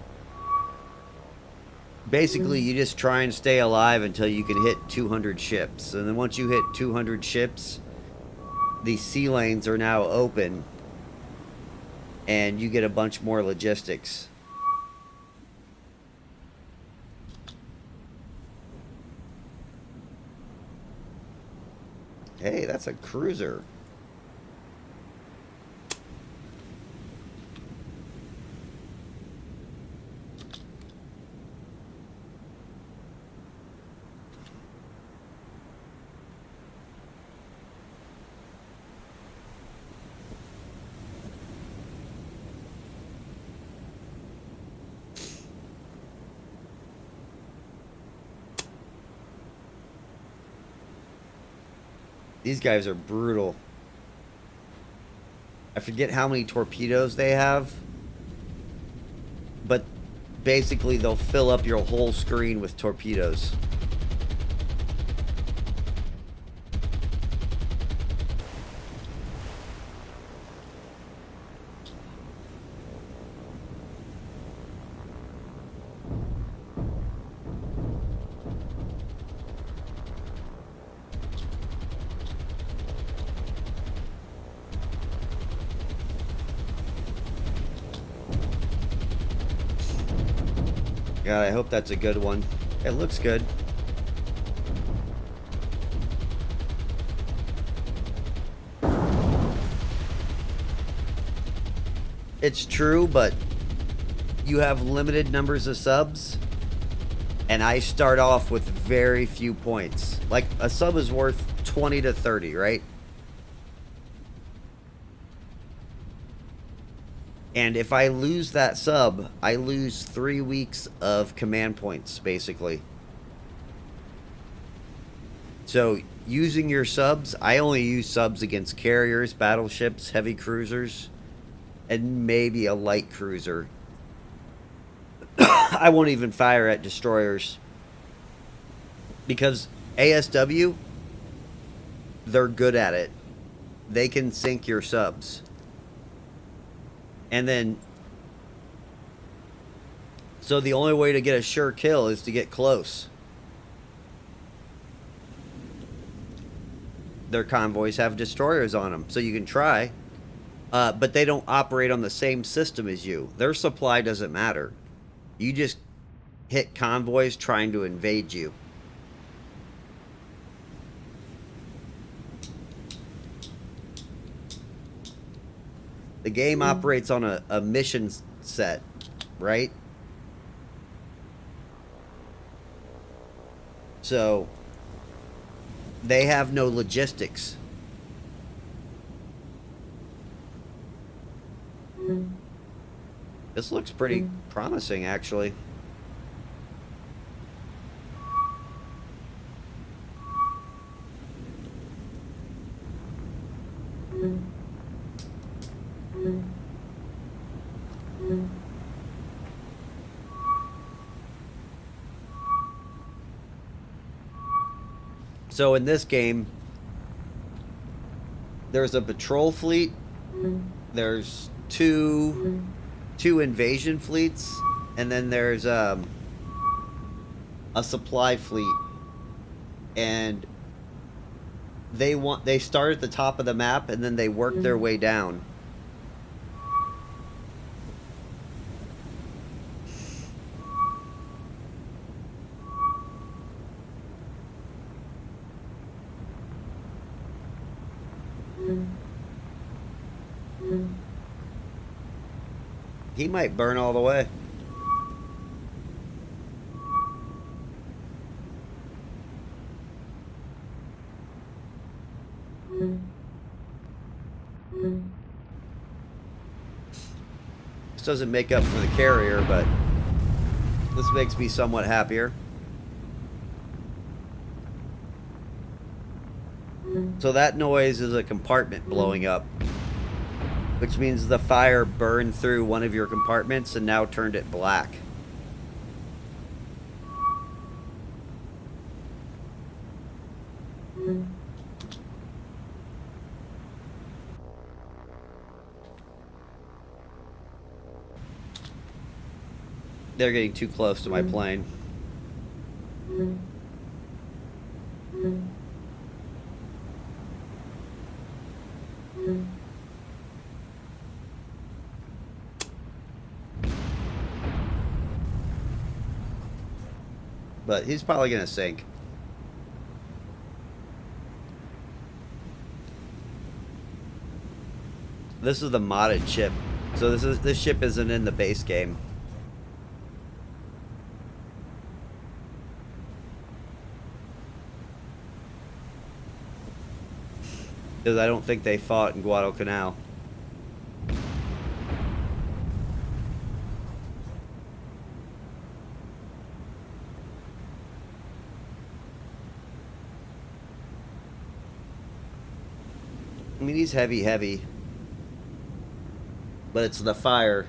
Basically, you just try and stay alive until you can hit 200 ships. And then once you hit 200 ships, the sea lanes are now open. And you get a bunch more logistics. Hey, that's a cruiser. These guys are brutal. I forget how many torpedoes they have. But basically they'll fill up your whole screen with torpedoes. God, I hope that's a good one. It looks good. It's true, but you have limited numbers of subs, and I start off with very few points. Like, a sub is worth 20 to 30, right? And if I lose that sub, I lose 3 weeks of command points, basically. So, using your subs, I only use subs against carriers, battleships, heavy cruisers, and maybe a light cruiser. I won't even fire at destroyers. Because ASW, they're good at it. They can sink your subs. And then, so the only way to get a sure kill is to get close. Their convoys have destroyers on them, so you can try. But they don't operate on the same system as you. Their supply doesn't matter. You just hit convoys trying to invade you. The game operates on a mission set, right? So, they have no logistics. This looks pretty promising, actually. So in this game, there's a patrol fleet, there's two invasion fleets, and then there's a supply fleet. And they start at the top of the map and then they work their way down. He might burn all the way. This doesn't make up for the carrier, but this makes me somewhat happier. So that noise is a compartment blowing up, which means the fire burned through one of your compartments and now turned it black. They're getting too close to my plane. But he's probably gonna sink. This is the modded ship. So this ship isn't in the base game. Because I don't think they fought in Guadalcanal. I mean, he's heavy. But it's the fire.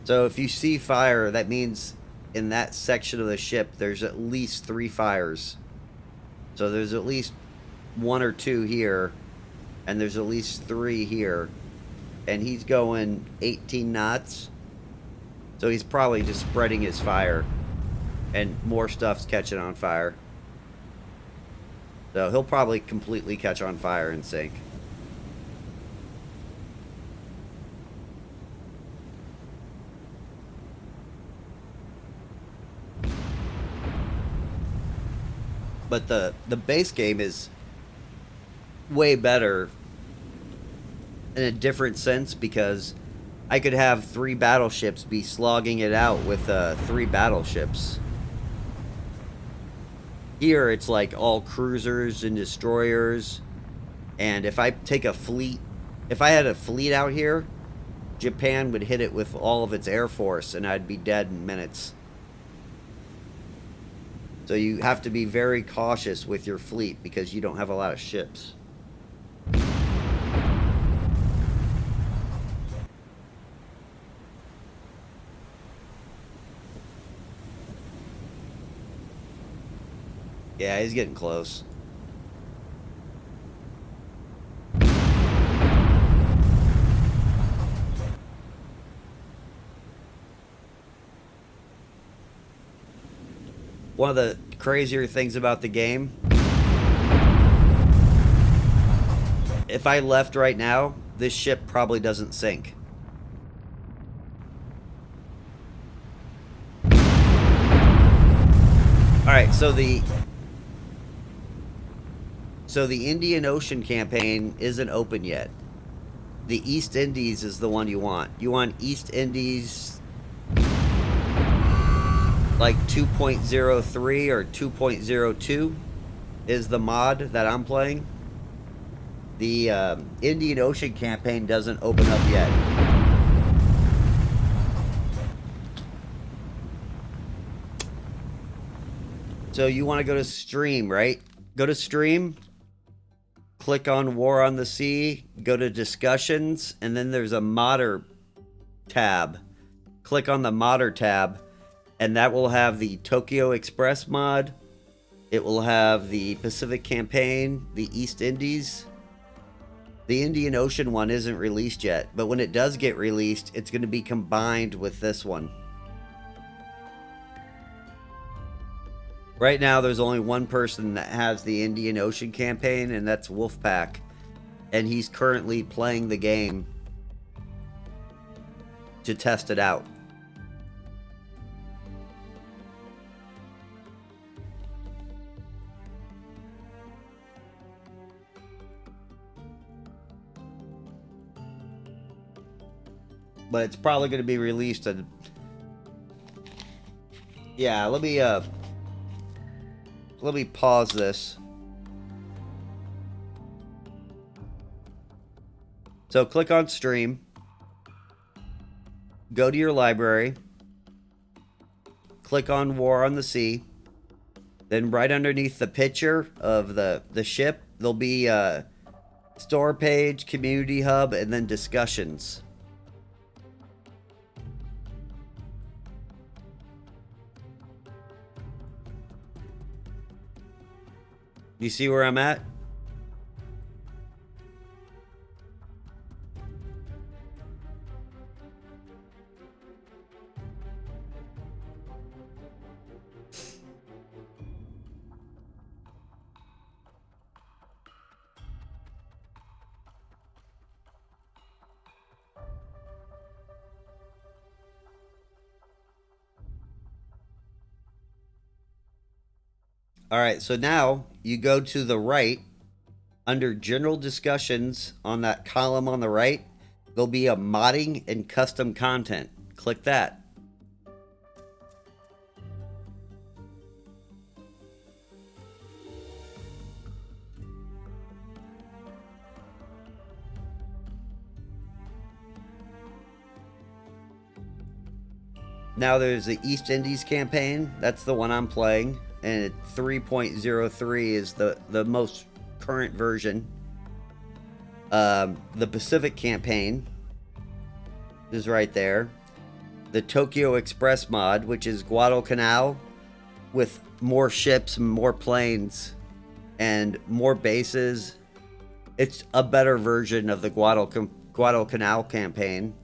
So if you see fire, that means in that section of the ship, there's at least 3 fires. So there's at least 1 or 2 here. And there's at least 3 here. And he's going 18 knots. So he's probably just spreading his fire. And more stuff's catching on fire. So he'll probably completely catch on fire and sink. But the base game is way better in a different sense because I could have 3 battleships be slogging it out with 3 battleships. Here it's like all cruisers and destroyers, and if I take a fleet, if I had a fleet out here, Japan would hit it with all of its air force and I'd be dead in minutes. So you have to be very cautious with your fleet because you don't have a lot of ships. Yeah, he's getting close. One of the crazier things about the game, if I left right now, this ship probably doesn't sink. Alright, so the Indian Ocean campaign isn't open yet. The East Indies is the one you want. You want East Indies like 2.03 or 2.02 is the mod that I'm playing. The Indian Ocean campaign doesn't open up yet. So you want to go to stream, right? Go to stream, click on War on the Sea, go to discussions, and then there's a modder tab. Click on the modder tab, and that will have the Tokyo Express mod. It will have the Pacific Campaign, the East Indies. The Indian Ocean one isn't released yet, but when it does get released, it's going to be combined with this one. Right now, there's only one person that has the Indian Ocean campaign, and that's Wolfpack. And he's currently playing the game to test it out. But it's probably going to be released. Yeah, let me pause this. So click on stream. Go to your library. Click on War on the Sea. Then right underneath the picture of the ship, there'll be a store page, community hub, and then discussions. You see where I'm at? All right, so now you go to the right under general discussions on that column on the right. There'll be a modding and custom content. Click that. Now there's the East Indies campaign. That's the one I'm playing. And 3.03 is the most current version. The Pacific campaign is right there. The Tokyo Express mod, which is Guadalcanal with more ships, more planes, and more bases. It's a better version of the Guadalcanal campaign.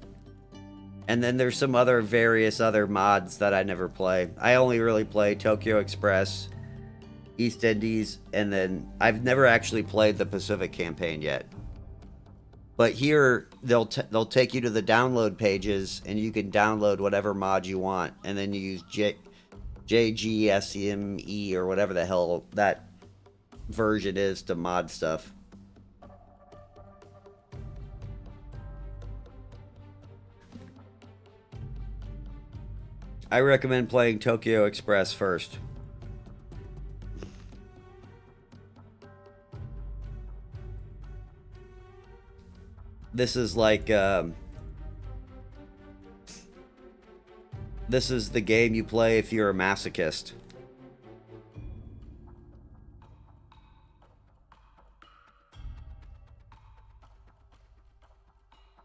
And then there's some other various other mods that I never play. I only really play Tokyo Express, East Indies, and then I've never actually played the Pacific campaign yet. But here they'll take you to the download pages, and you can download whatever mod you want, and then you use JGSME or whatever the hell that version is to mod stuff. I recommend playing Tokyo Express first. This is like, this is the game you play if you're a masochist.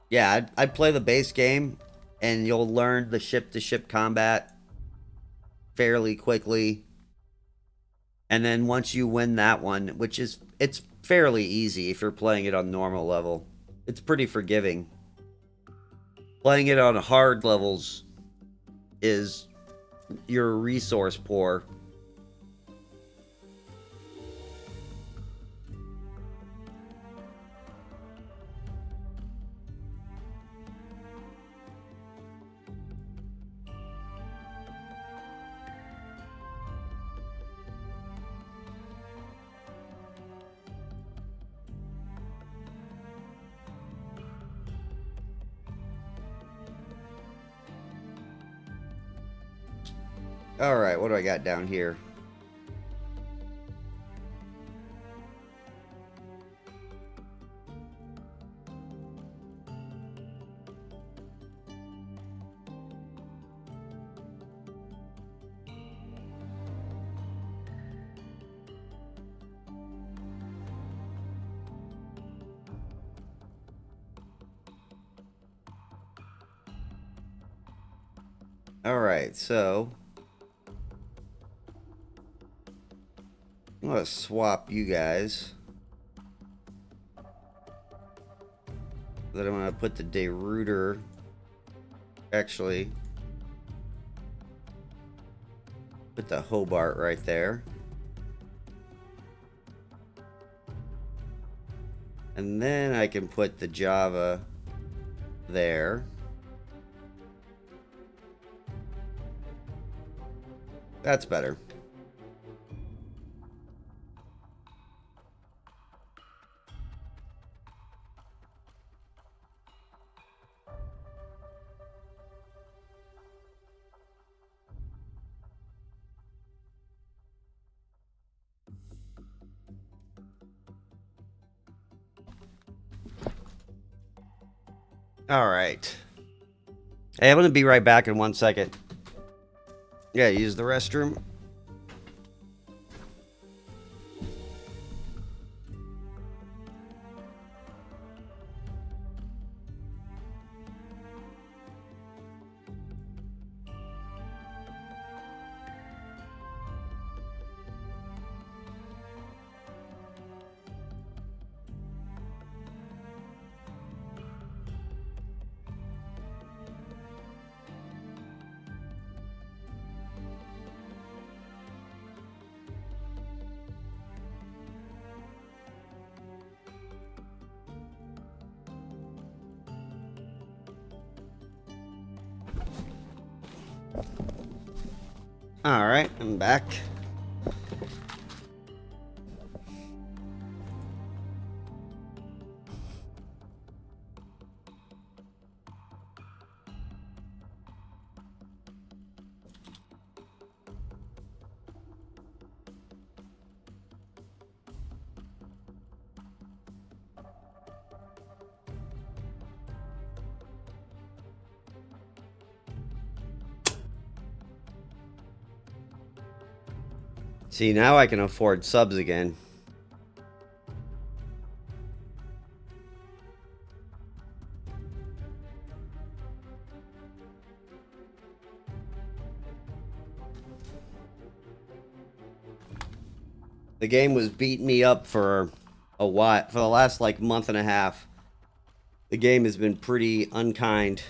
Yeah, I'd play the base game, and you'll learn the ship-to-ship combat fairly quickly. And then once you win that one, which is, it's fairly easy if you're playing it on normal level. It's pretty forgiving. Playing it on hard levels is you're resource poor. Alright, what do I got down here? Alright, so I'm gonna swap you guys. Then I'm gonna put the Deruder. Actually, put the Hobart right there. And then I can put the Java there. That's better. All right. Hey, I'm going to be right back in 1 second. Yeah, use the restroom. All right, I'm back. See, now I can afford subs again. The game was beating me up for a while, for the last like month and a half. The game has been pretty unkind.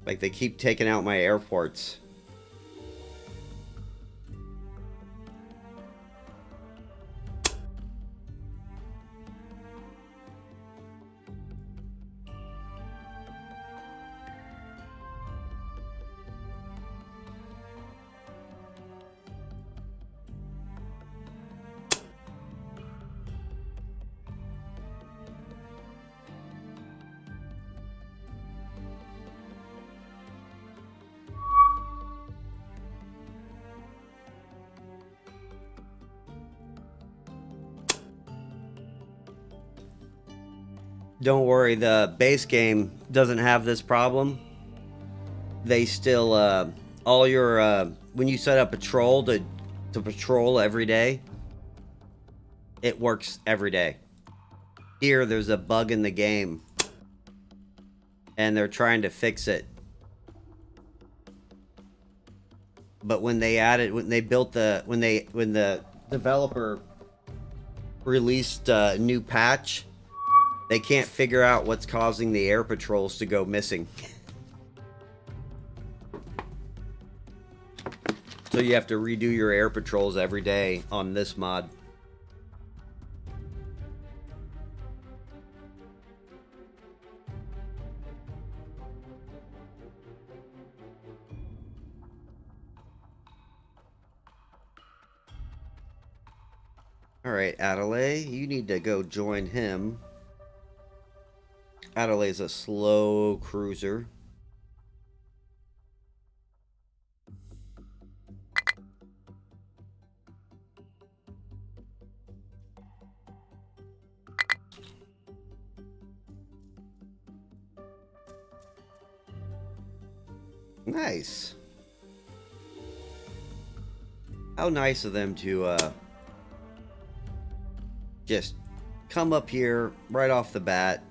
Like, they keep taking out my airports. Don't worry, the base game doesn't have this problem. They still all your when you set up patrol to patrol every day, it works every day. Here there's a bug in the game and they're trying to fix it. But when they added when they built the when the developer released a new patch, they can't figure out what's causing the air patrols to go missing. So you have to redo your air patrols every day on this mod. Alright, Adelaide, you need to go join him. Adelaide's a slow cruiser. Nice. How nice of them to just come up here right off the bat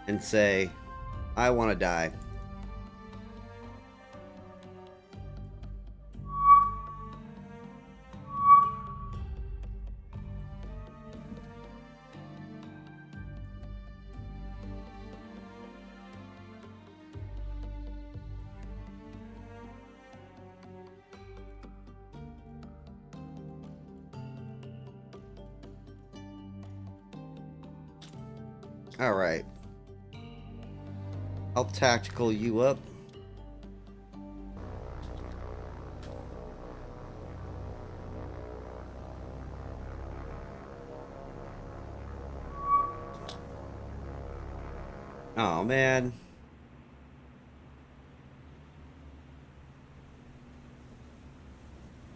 and say, I want to die. Alright. I'll tactical you up. Oh man.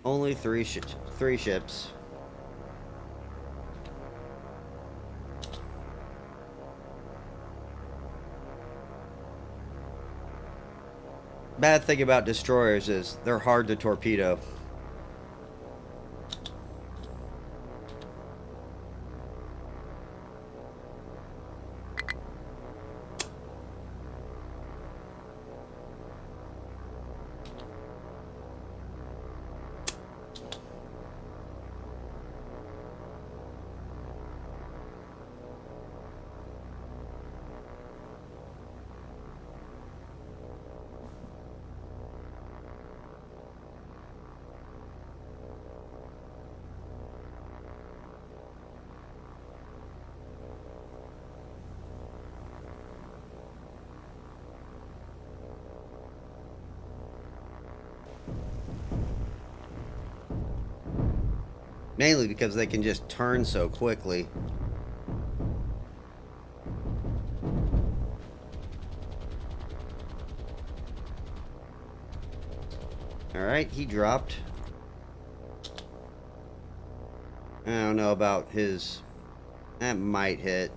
Only three ships. Bad thing about destroyers is they're hard to torpedo. Mainly because they can just turn so quickly. Alright, he dropped. I don't know about his... That might hit.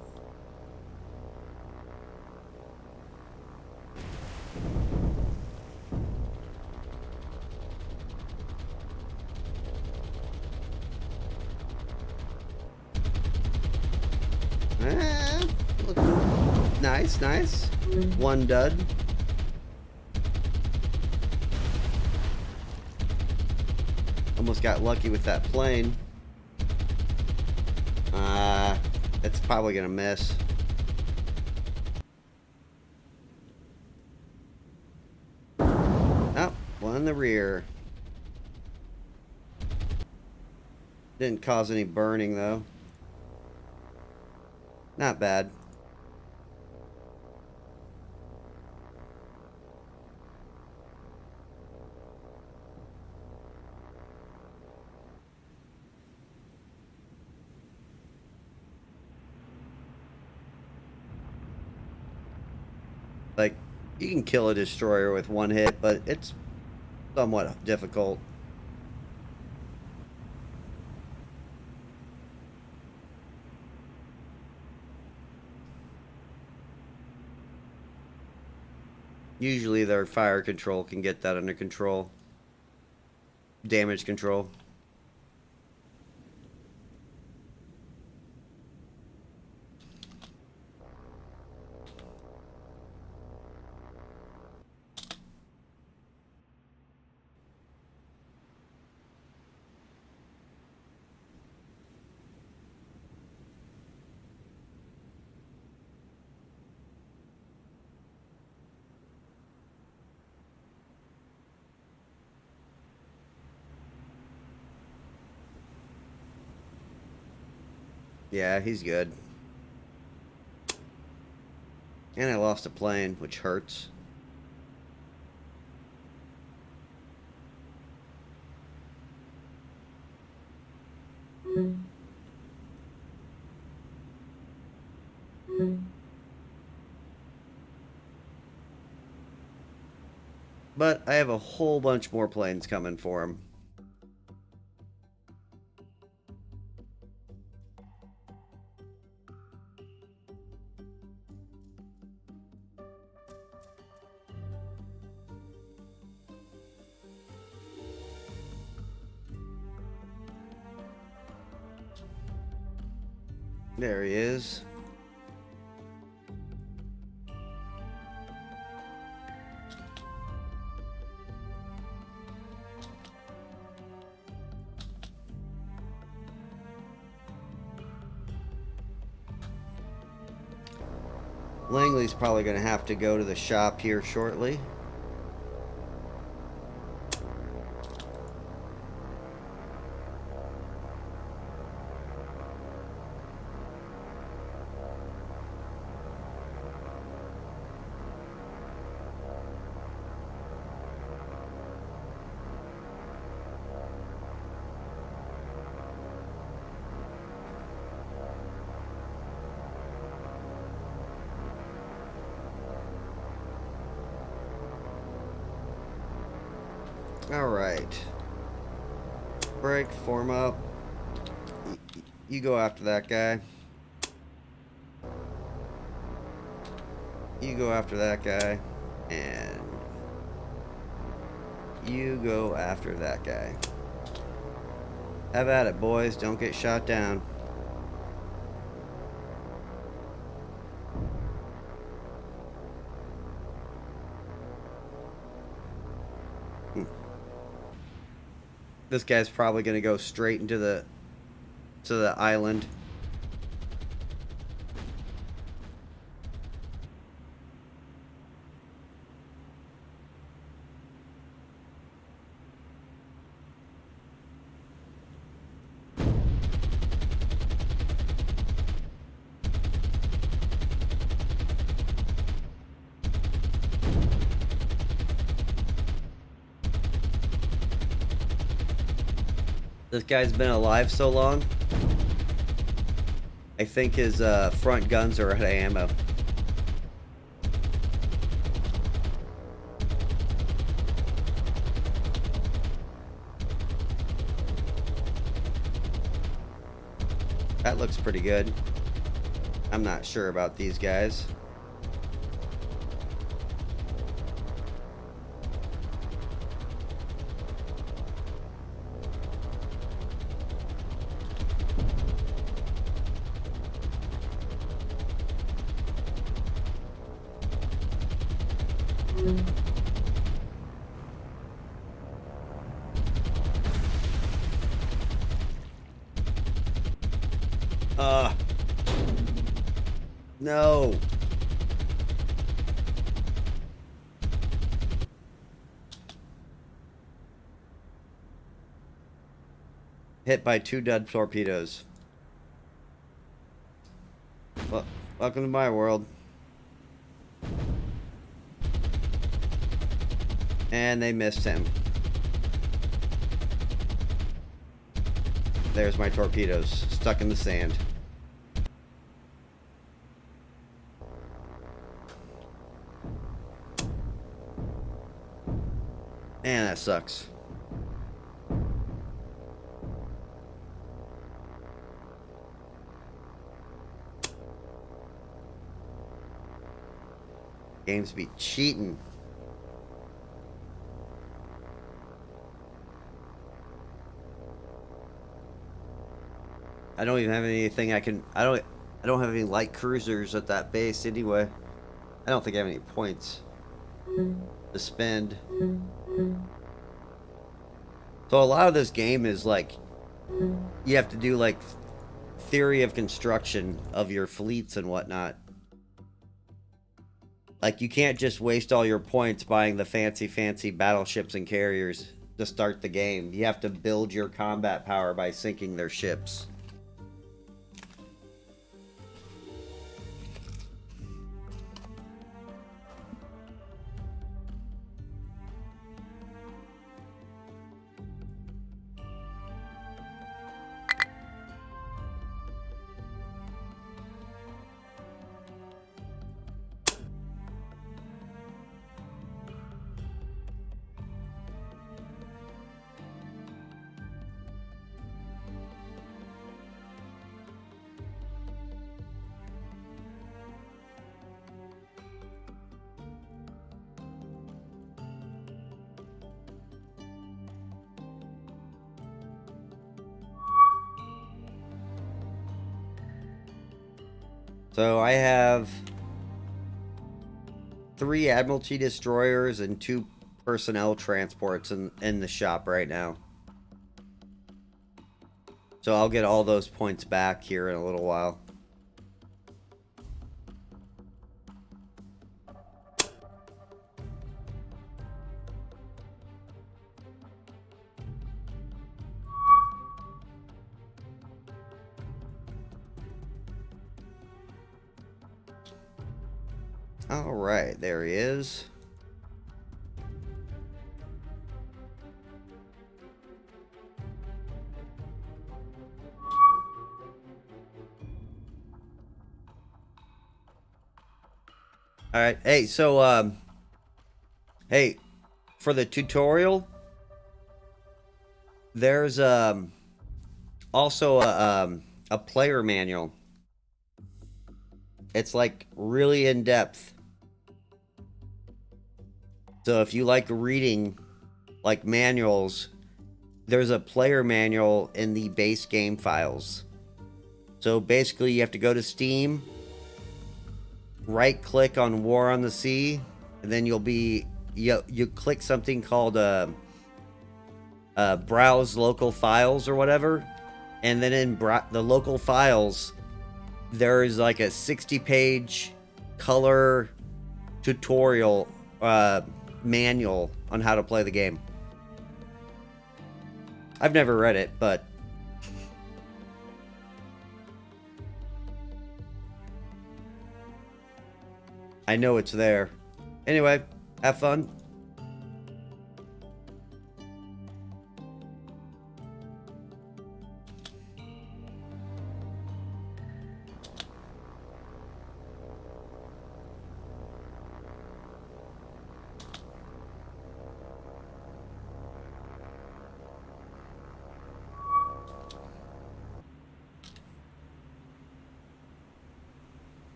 Nice, nice. One dud. Almost got lucky with that plane. It's probably gonna miss. Oh, one in the rear. Didn't cause any burning though. Not bad. Like, you can kill a destroyer with one hit, but it's somewhat difficult. Usually their fire control can get that under control. Damage control. Yeah, he's good. And I lost a plane, which hurts. But I have a whole bunch more planes coming for him. There he is. Langley's probably going to have to go to the shop here shortly. Alright. Break, form up. You go after that guy. You go after that guy. And you go after that guy. Have at it, boys. Don't get shot down. This guy's probably going to go straight into the island. This guy's been alive so long, I think his front guns are out of ammo. That looks pretty good. I'm not sure about these guys. No. Hit by 2 dead torpedoes. Well, welcome to my world. And they missed him. There's my torpedoes, stuck in the sand. Man, that sucks. Games be cheating. I don't even have anything I can. I don't have any light cruisers at that base anyway. I don't think I have any points to spend. So a lot of this game is like you have to do like theory of construction of your fleets and whatnot. Like, you can't just waste all your points buying the fancy battleships and carriers to start the game. You have to build your combat power by sinking their ships. So I have 3 Admiralty destroyers and 2 personnel transports in the shop right now. So I'll get all those points back here in a little while. All right, there he is. All right. Hey, so hey, for the tutorial, there's also a player manual. It's like really in depth. So if you like reading like manuals, there's a player manual in the base game files. So basically you have to go to Steam, right click on War on the Sea, and then you click something called browse local files or whatever, and then in the local files there's like a 60-page color tutorial manual on how to play the game. I've never read it, but I know it's there. Anyway, have fun.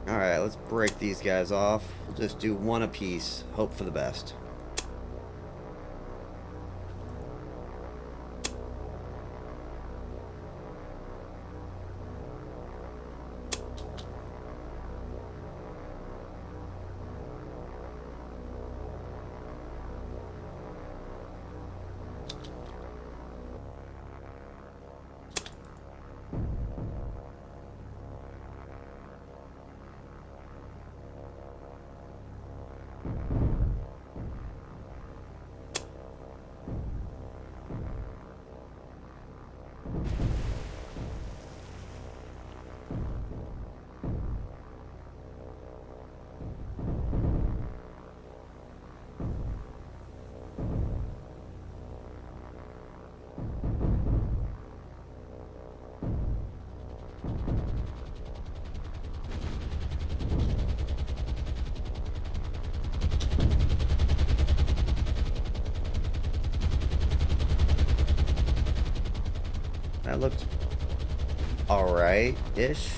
Alright, let's break these guys off. We'll just do one apiece. Hope for the best. That looks alright-ish.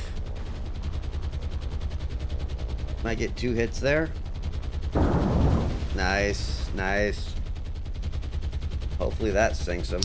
Might get 2 hits there. Nice, nice. Hopefully that sinks them.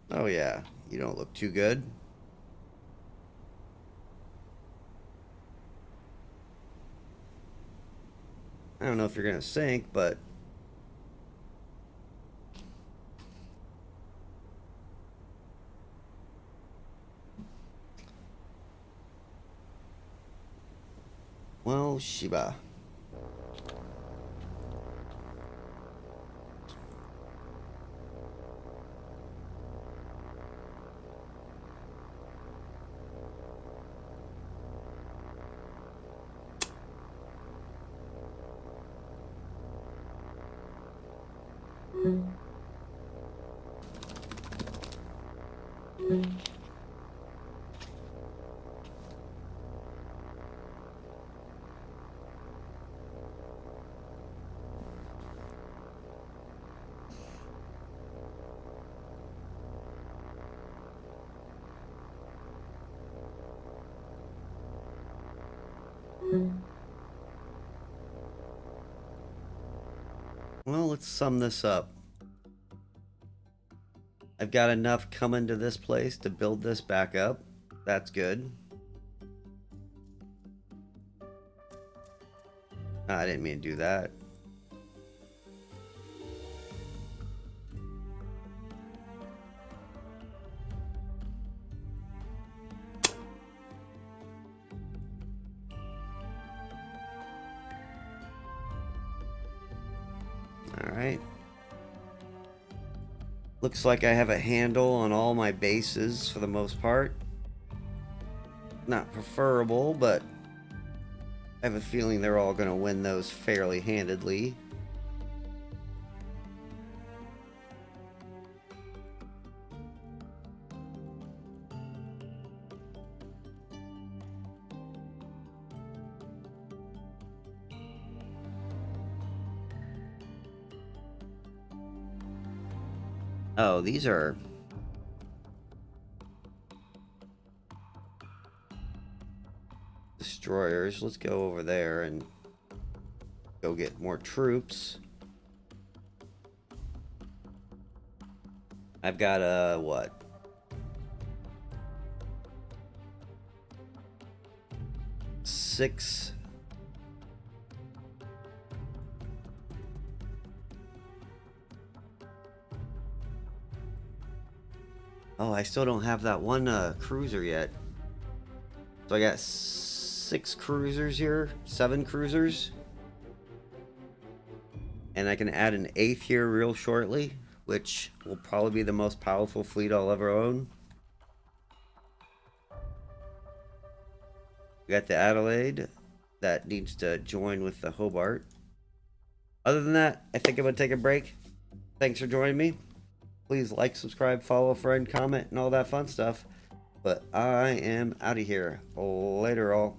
Oh yeah, you don't look too good. I don't know if you're gonna sink, but well, Shiba. Well, let's sum this up. I've got enough coming to this place to build this back up. That's good. I didn't mean to do that. Alright. Looks like I have a handle on all my bases for the most part. Not preferable, but I have a feeling they're all going to win those fairly handedly. Oh, these are... destroyers. Let's go over there and go get more troops. I've got a what? Six. Oh, I still don't have that one cruiser yet. So I got 6 cruisers here, 7 cruisers. And I can add an 8th here real shortly, which will probably be the most powerful fleet I'll ever own. We got the Adelaide that needs to join with the Hobart. Other than that, I think I'm going to take a break. Thanks for joining me. Please like, subscribe, follow a friend, comment, and all that fun stuff. But I am out of here. Later, all.